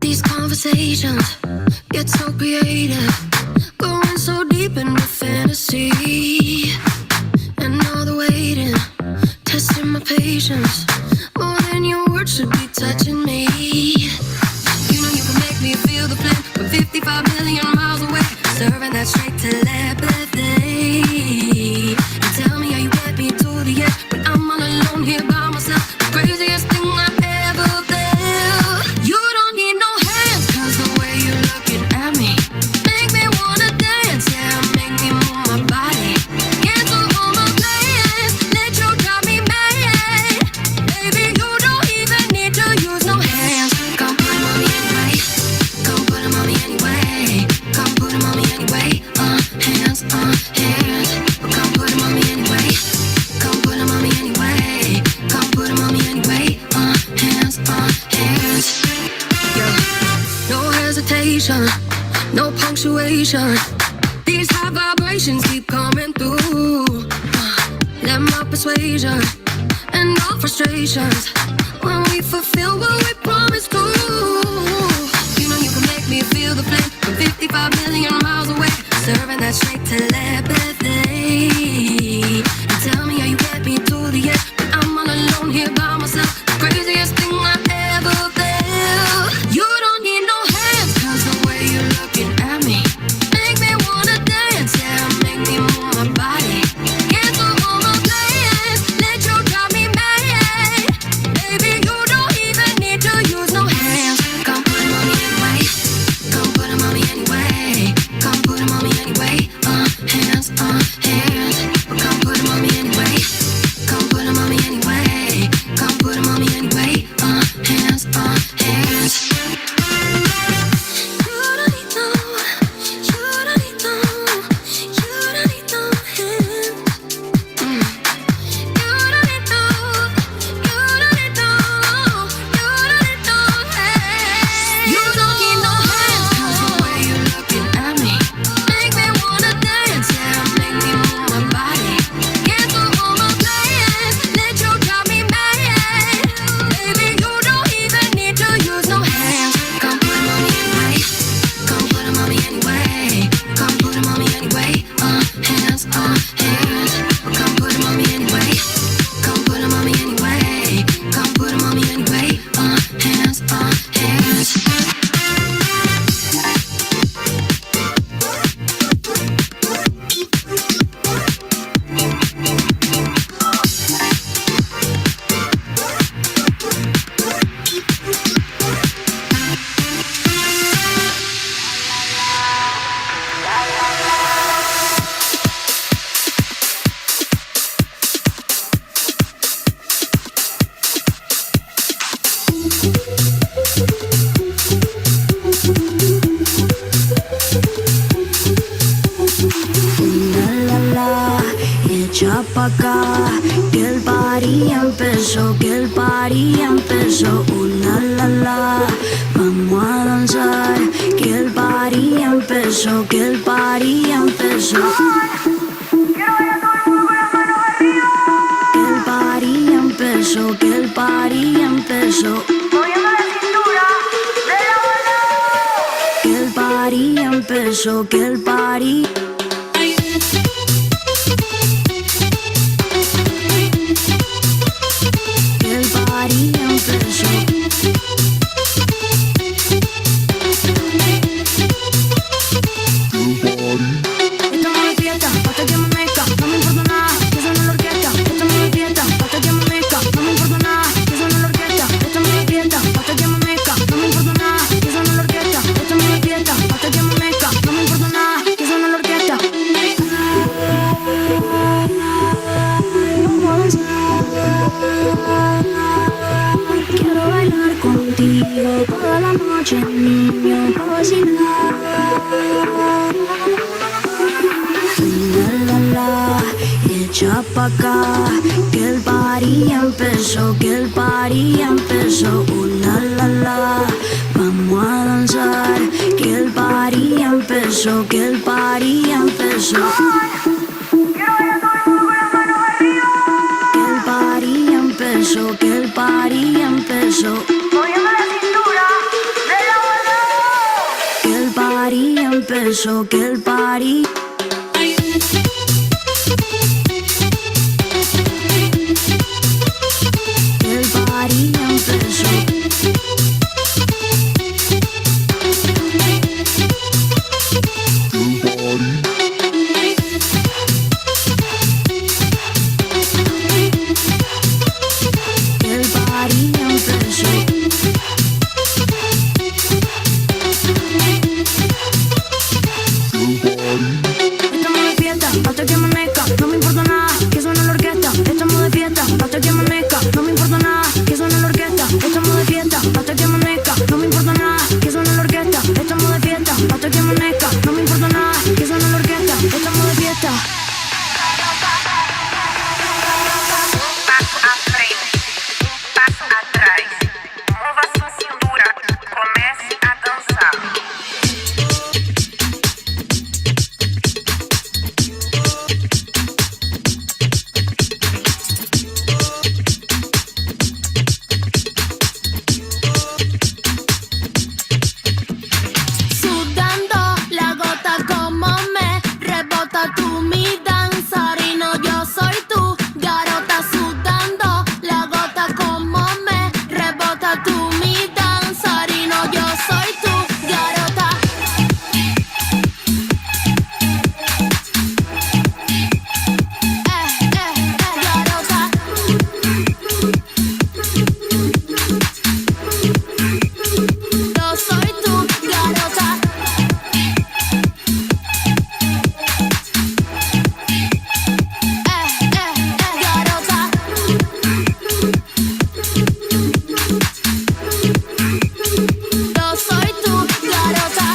These conversations get so creative, going so deep into fantasy, and all the waiting, testing my patience, more than your words should be touching me. You know you can make me feel the flame from 55 million miles away, serving that straight telepathy. You tell me how you get me to the end when I'm all alone here by myself. The craziest thing I ever felt. You don't need no hands, 'cause the way you're looking at me make me wanna dance, yeah, make me move my body. Cancel all my plans, let you drive me mad. Baby, you don't even need to use no hands. Come put 'em on me anyway. Come put 'em on me anyway. Come put 'em on me anyway. Hands, hands. Come put 'em on me anyway. Come put 'em on me anyway. Come put 'em on me anyway. Hands, hands. Yeah. No hesitation, no punctuation. These high vibrations keep coming through. Let my persuasion and all frustrations, when we fulfill what we promised to. You know you can make me feel the flame from 55 million miles away, serving that straight telepathy. You tell me how you get me to the end when I'm all alone here by myself. The craziest thing I ever felt. You don't need no hands, 'cause the way you're looking at me make me wanna dance, yeah, make me move my body. Cancel all my plans, let you drive me mad. Baby, you don't even need echa pa' acá, que el party empezó, que el party empezó. La la la, vamos a danzar, que el party empezó, que el party empezó. Que el party empezó, que el party empezó. Moviendo la cintura, de la mano. Que el party empezó, que el party. Que el party empezó. Estamos de fiesta, hasta que amanezca, no me importa nada, que suene la orquesta. Estamos de fiesta, hasta que amanezca, no me importa nada, que suene la orquesta. Estamos de fiesta, hasta que amanezca, no me importa nada, que suene la orquesta. Estamos de fiesta, hasta que amanezca, no me importa nada, que suene la orquesta. Quiero bailar contigo toda la noche, niño, vacilar. La la, echa pa' acá, que el party empezó, que el party empezó. La la, vamos a danzar, que el party empezó, que el party empezó. Que el party empezó, que el party empezó. Moviendo la cintura, de la mano. Que el party empezó, que el party. Que el party empezó. Que el party empezó. Estamos de fiesta, hasta que amanezca, no me importa nada, que suene la orquesta. Estamos de fiesta, hasta que amanezca, no me importa nada, que suene la orquesta. Estamos de fiesta, hasta que amanezca, no me importa nada, que suene la orquesta. Estamos de fiesta, hasta que amanezca, no me importa nada, que suene la orquesta. Estamos de fiesta.
Passo à frente, passo atrás. Mova sua cintura, comece a dançar.
Sudando la gota como me rebota tú, mi danzarino, yo soy tú, garota. Sudando la gota como me rebota tú, mi danzarino, yo soy tú, garota. Garota. Yo soy tu garota. Garota. Yo soy tu garota.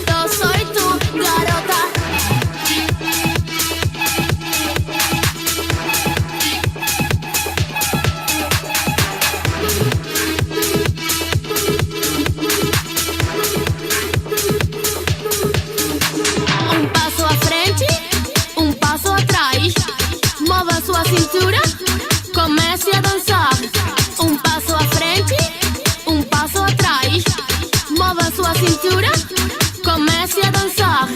Yo soy tu garota. Um passo à frente, um passo atrás. Mova sua cintura, comece a dançar. Um passo à frente, um passo atrás. Mova sua cintura, comece a dançar.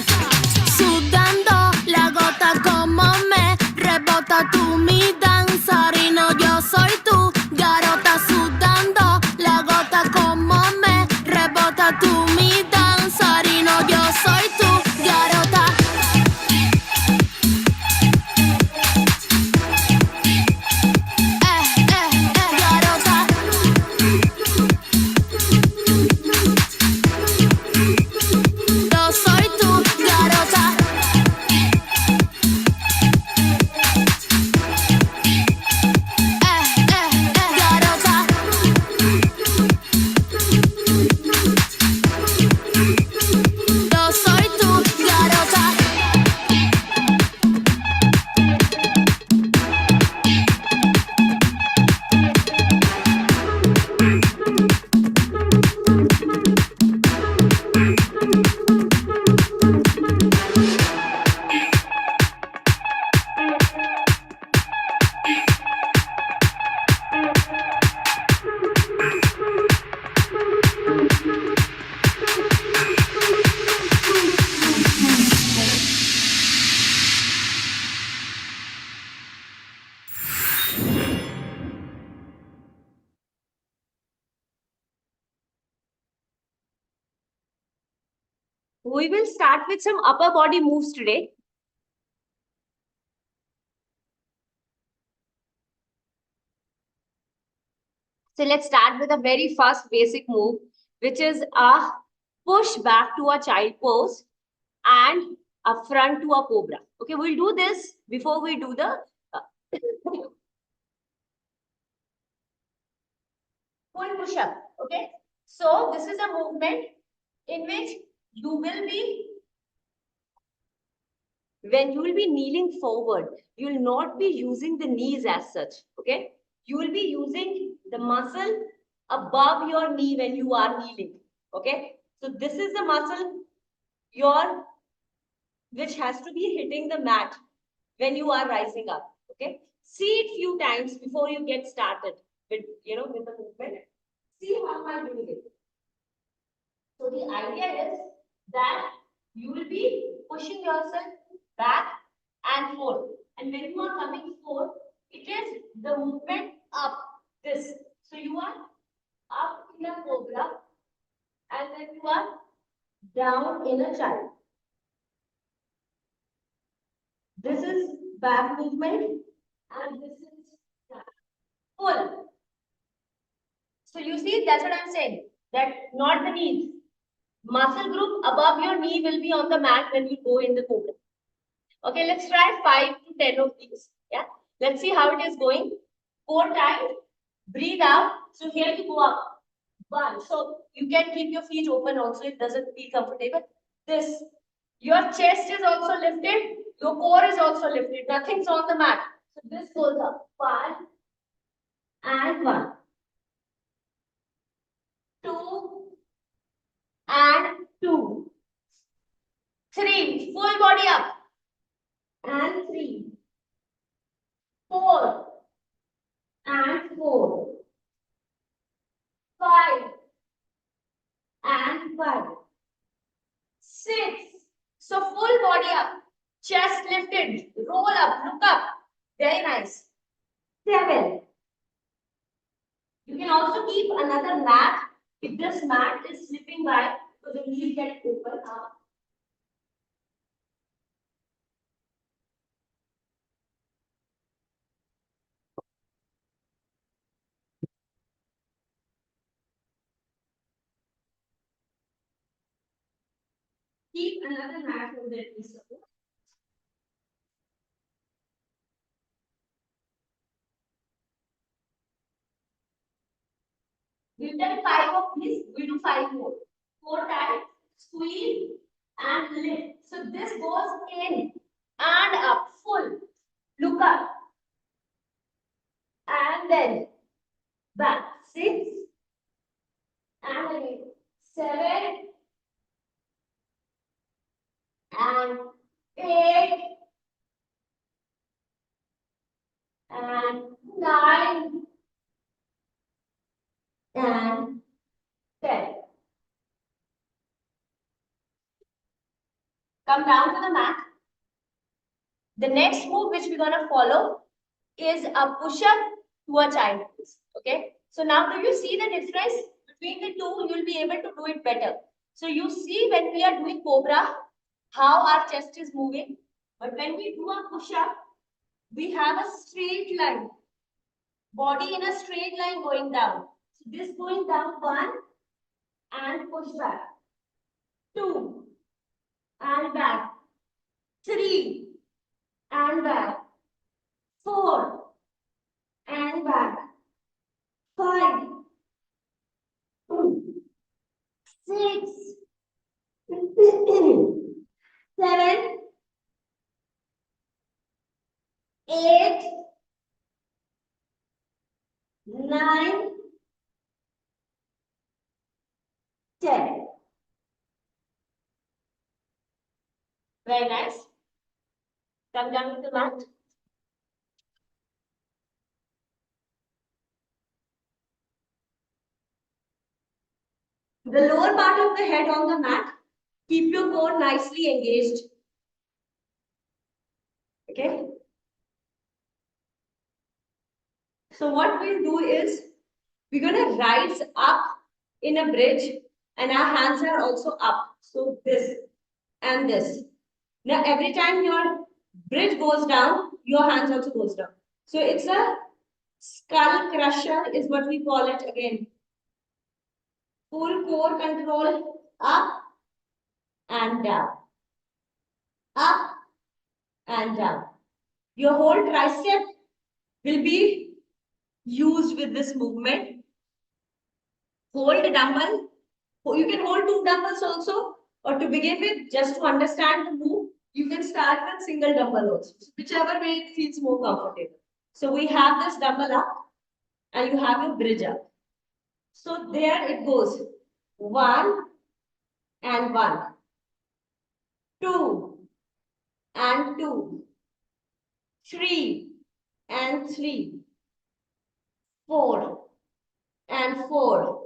Sudando la gota como me rebota tú, mi danzarino, yo soy tu garota. Sudando la gota como me rebota tú, mi danzarino, yo soy tu garota. Garota. Yo soy
We will start with some upper body moves today. So let's start with a very first basic move, which is a push back to a child pose and a front to a cobra. Okay, we'll do this before we do the full push up. Okay, so this is a movement in which you will be, when you will be kneeling forward, you will not be using the knees as such. Okay, you will be using the muscle above your knee when you are kneeling. Okay, so this is the muscle which has to be hitting the mat when you are rising up. Okay, see it few times before you get started with with the movement. See how am I doing it. So the idea is that you will be pushing yourself back and forth. And when you are coming forth, it is the movement up, this. So you are up in a cobra and then you are down in a child. This is back movement and this is full. So you see, that's what I'm saying, that not the knees. Muscle group above your knee will be on the mat when you go in the cobra. Okay, let's try 5 to 10 of these. Yeah, let's see how it is going. Core tight, breathe out. So here you go up. 1. So you can keep your feet open also, it doesn't feel comfortable. This, your chest is also lifted, your core is also lifted, nothing's on the mat. So this goes up. 1 and 1. 2 and 2. 3, full body up. And 3. 4 and 4. 5 and 5. 6. So full body up. Chest lifted. Roll up. Look up. Very nice. 7. You can also keep another mat. If this mat is slipping by, so the knees get open up. Keep another mat over there, please. We've done 5 of these, we'll do 5 more. 4 times, squeeze and lift. So this goes in and up, full. Look up. And then back. 6 and again. 7 and 8 and 9 and 10. Come down to the mat. The next move which we're going to follow is a push-up to a child pose. Okay. So now do you see the difference between the two? You'll be able to do it better. So you see when we are doing cobra, how our chest is moving. But when we do a push-up, we have a straight line. Body in a straight line going down. So this going down, 1 and push back. 2 and back. 3 and back. 4 and back. 5, 6, 7, 8, 9, 10. Very nice. Come down with the mat. The lower part of the head on the mat. Keep your core nicely engaged. Okay. So what we'll do is, we're going to rise up in a bridge and our hands are also up. So this. and this. Now, every time your bridge goes down, your hands also goes down. So it's a skull crusher is what we call it again. Full core control, up and down, up and down. Your whole tricep will be used with this movement. Hold a dumbbell. You can hold 2 dumbbells also, or to begin with, just to understand the move, you can start with single dumbbell also. So whichever way it feels more comfortable. So we have this dumbbell up and you have your bridge up. So there it goes. 1 and 1. 2 and 2. 3 and 3. 4 and 4.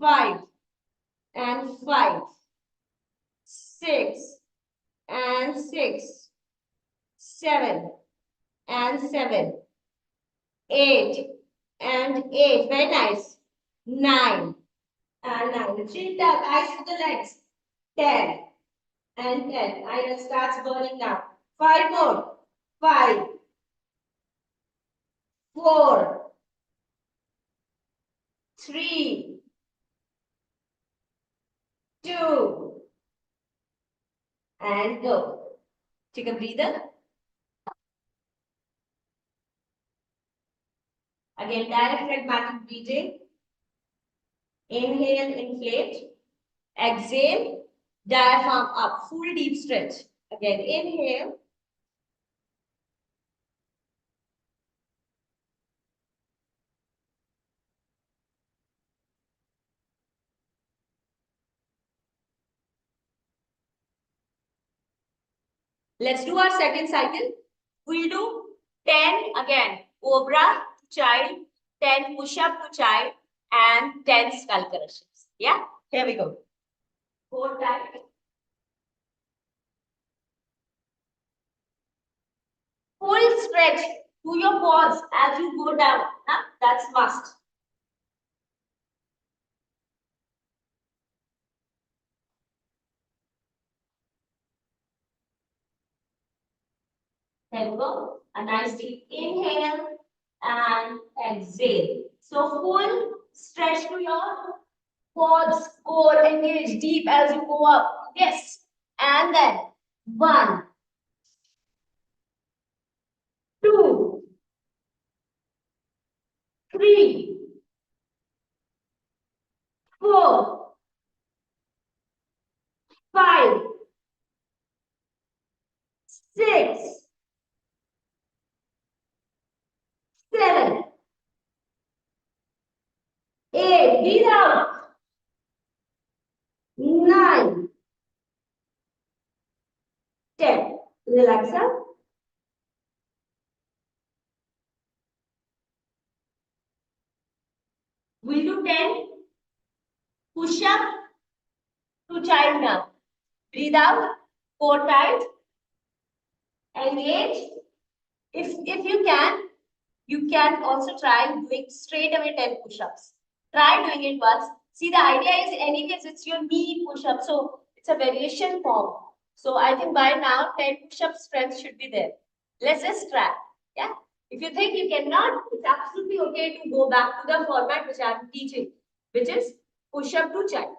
5 and 5. 6 and 6. 7 and 7. 8 and 8. Very nice. 9 and 9. Chin tuck, eyes to the legs. 10 and 10. Iron starts burning now. 5 more. 5, 4, 3, 2, and go. Take a breather. Again, diaphragmatic breathing. Inhale, inflate. Exhale, diaphragm up. Full deep stretch. Again, inhale. Let's do our second cycle. We'll do 10 again. Cobra to child, 10 push-up to child, and 10 skull crushes. Yeah? Here we go. Hold tight. Full stretch to your paws as you go down. Huh? That's must. There we go. A nice deep inhale and exhale. So full stretch to your quads, core, engage deep as you go up. Yes. And then 1, 2, 3, 4, 5, 6, 7, 8. Breathe out. 9, 10. Relax up. We'll do 10 push up to child now. Breathe out, core tight, engage. If you can also try doing straight away 10 push-ups. Try doing it once. See, the idea is anyways, it's your knee push-up. So it's a variation form. So I think by now 10 push-up strength should be there. Let's just try. Yeah. If you think you cannot, it's absolutely okay to go back to the format which I'm teaching, which is push-up to child.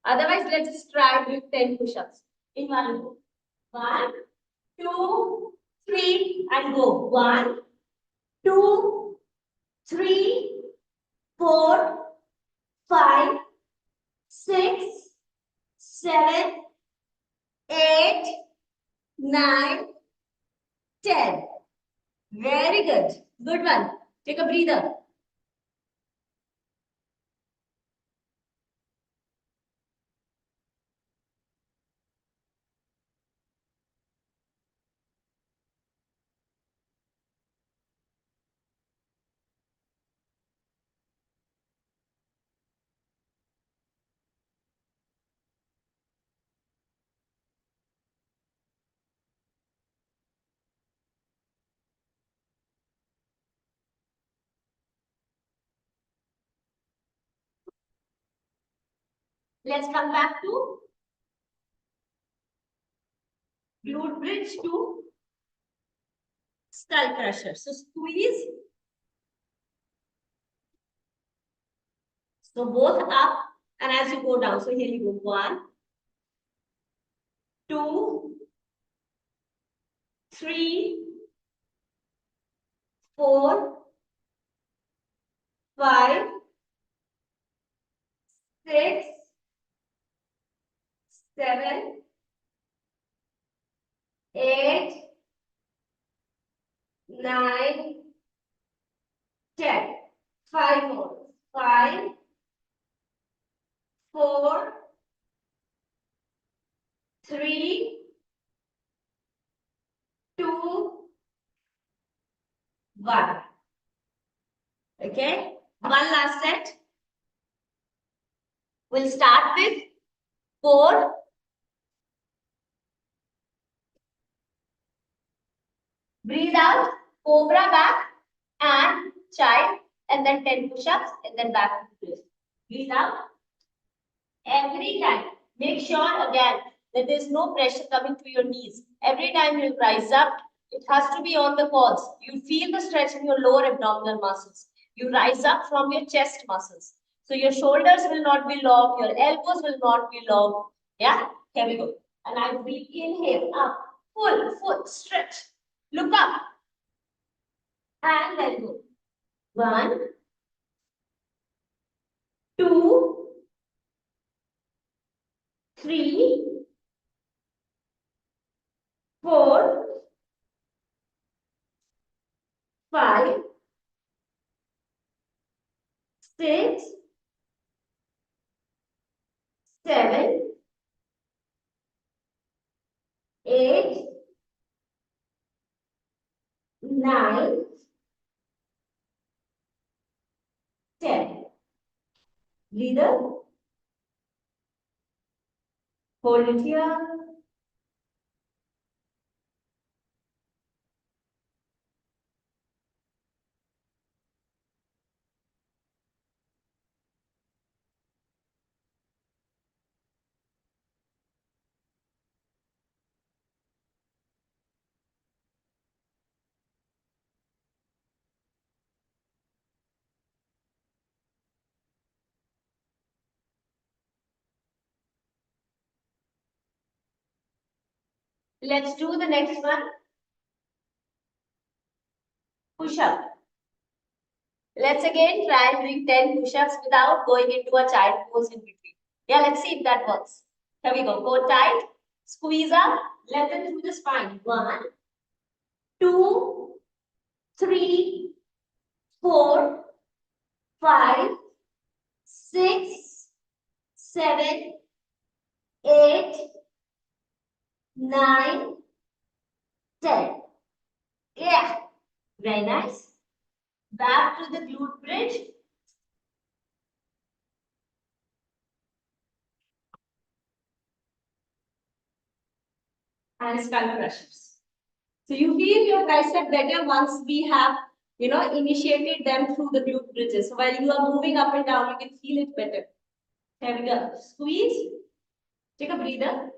Otherwise, let's just try doing 10 push-ups in one go. 1, 2, 3, and go. 1, 2, 3, 4, 5, 6, 7, 8, 9, 10. Very good. Good one. Take a breather. Let's come back to glute bridge to skull crusher. So squeeze. So both up and as you go down. So here you go. 1, 2, 3, 4, 5, 6, 7, 8, 9, 10. 5 more. 5, 4, 3, 2, 1. Okay. One last set. We'll start with 4. Breathe out, cobra back and child, and then 10 push-ups, and then back to twist. Breathe out. Every time, make sure again that there's no pressure coming to your knees. Every time you rise up, it has to be on the quads. You feel the stretch in your lower abdominal muscles. You rise up from your chest muscles. So your shoulders will not be locked, your elbows will not be locked. Yeah, here we go. And I breathe, inhale, up, full foot stretch. Look up and let go. 1, 2, 3, 4, 5, 6, 7, 8, 9, 10. Breather. Hold it here. Let's do the next one. Push up. Let's again try and bring 10 push-ups without going into a child pose in between. Yeah, let's see if that works. Here we go. Go tight. Squeeze up. Lengthen through the spine. 1, 2, 3, 4, 5, 6, 7, 8, 9, 10. Yeah, very nice. Back to the glute bridge. And skull crushers. So you feel your tricep better once we have, initiated them through the glute bridges. So while you are moving up and down, you can feel it better. Here we go. Squeeze. Take a breather.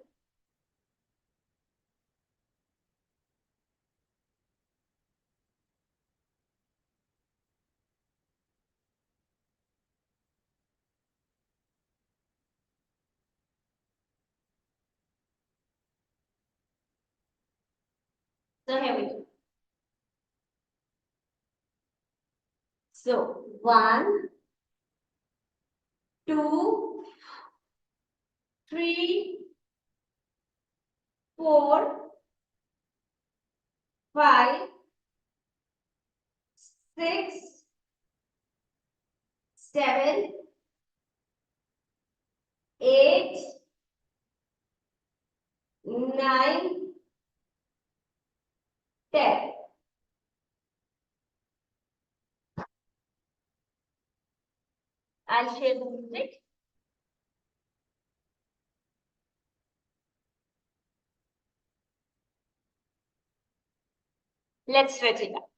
So here we go. So 1, 2, 3, 4, 5, 6, 7, 8, 9, 10. I'll share the music. Let's stretch it out.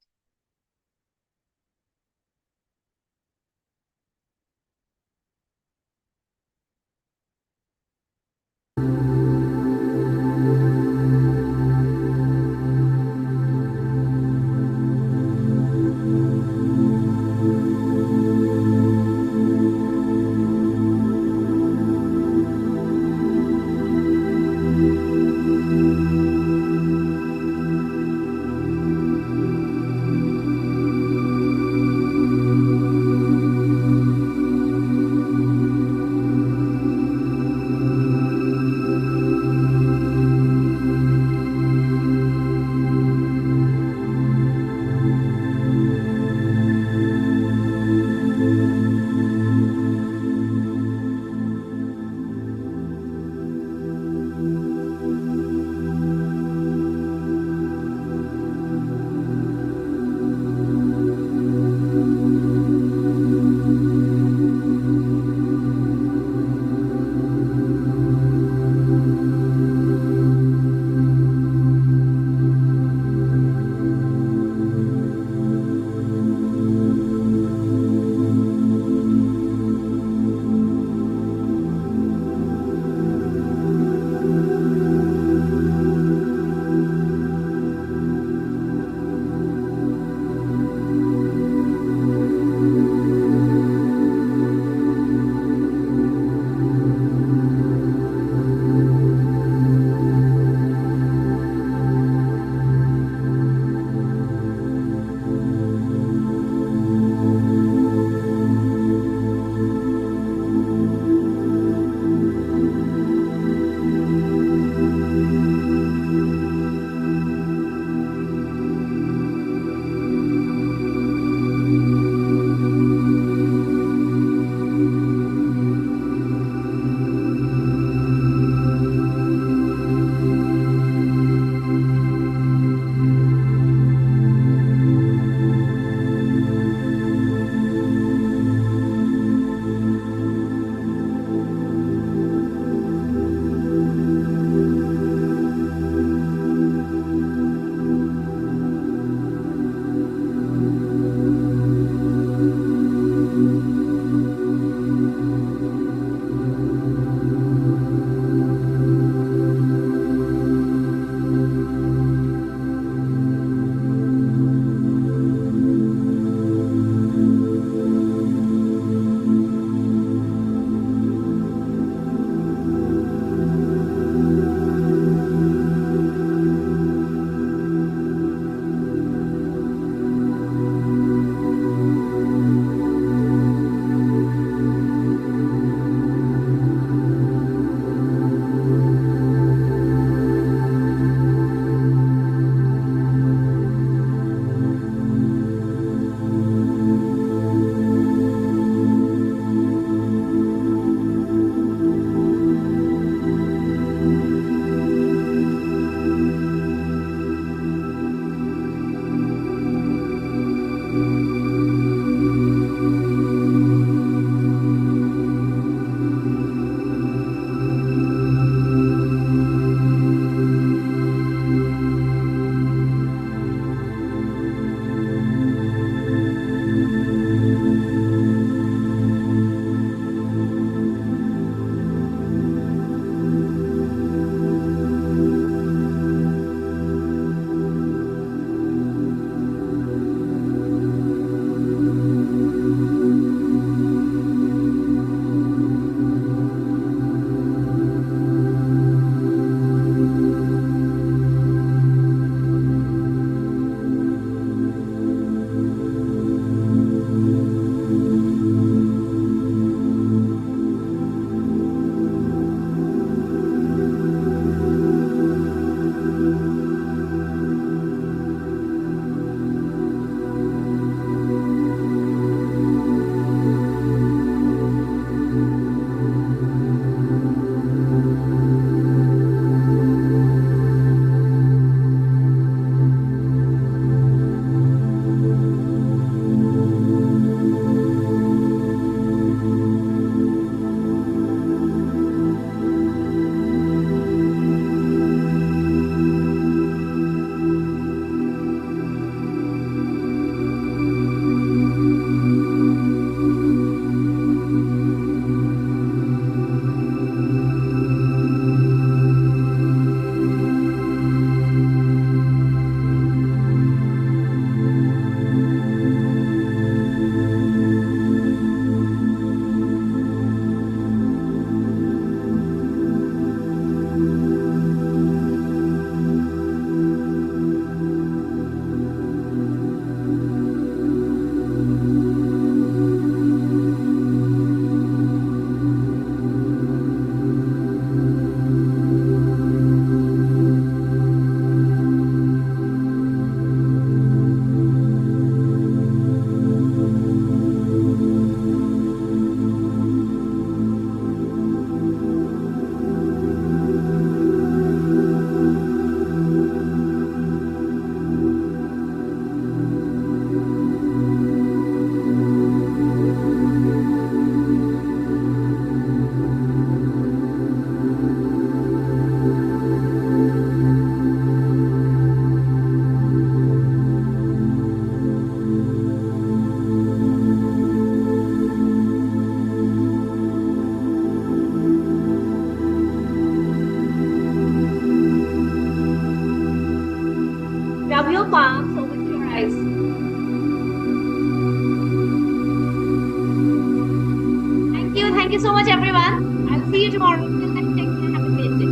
you tomorrow. Till then, take care. Have a great day.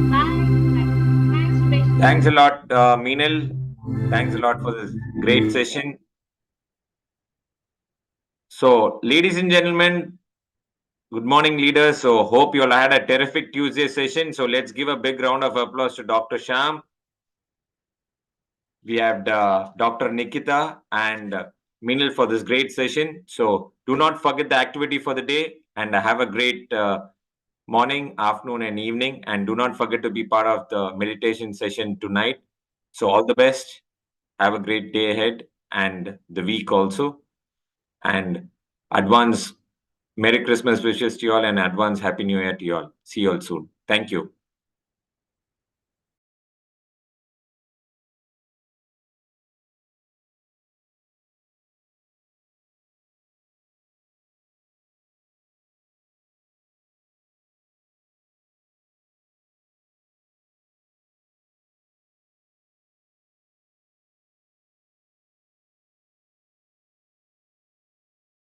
Bye. Thanks, Suresh.
Thanks a lot, Meenal. Thanks a lot for this great session. So, ladies and gentlemen, good morning, leaders. So, hope you all had a terrific Tuesday session. So, let's give a big round of applause to Dr. Sham. We have Dr. Nikita and Meenal for this great session. So, do not forget the activity for the day and have a great morning, afternoon, and evening. And do not forget to be part of the meditation session tonight. So, all the best. Have a great day ahead and the week also. And advance Merry Christmas wishes to you all and advance Happy New Year to you all. See you all soon. Thank you.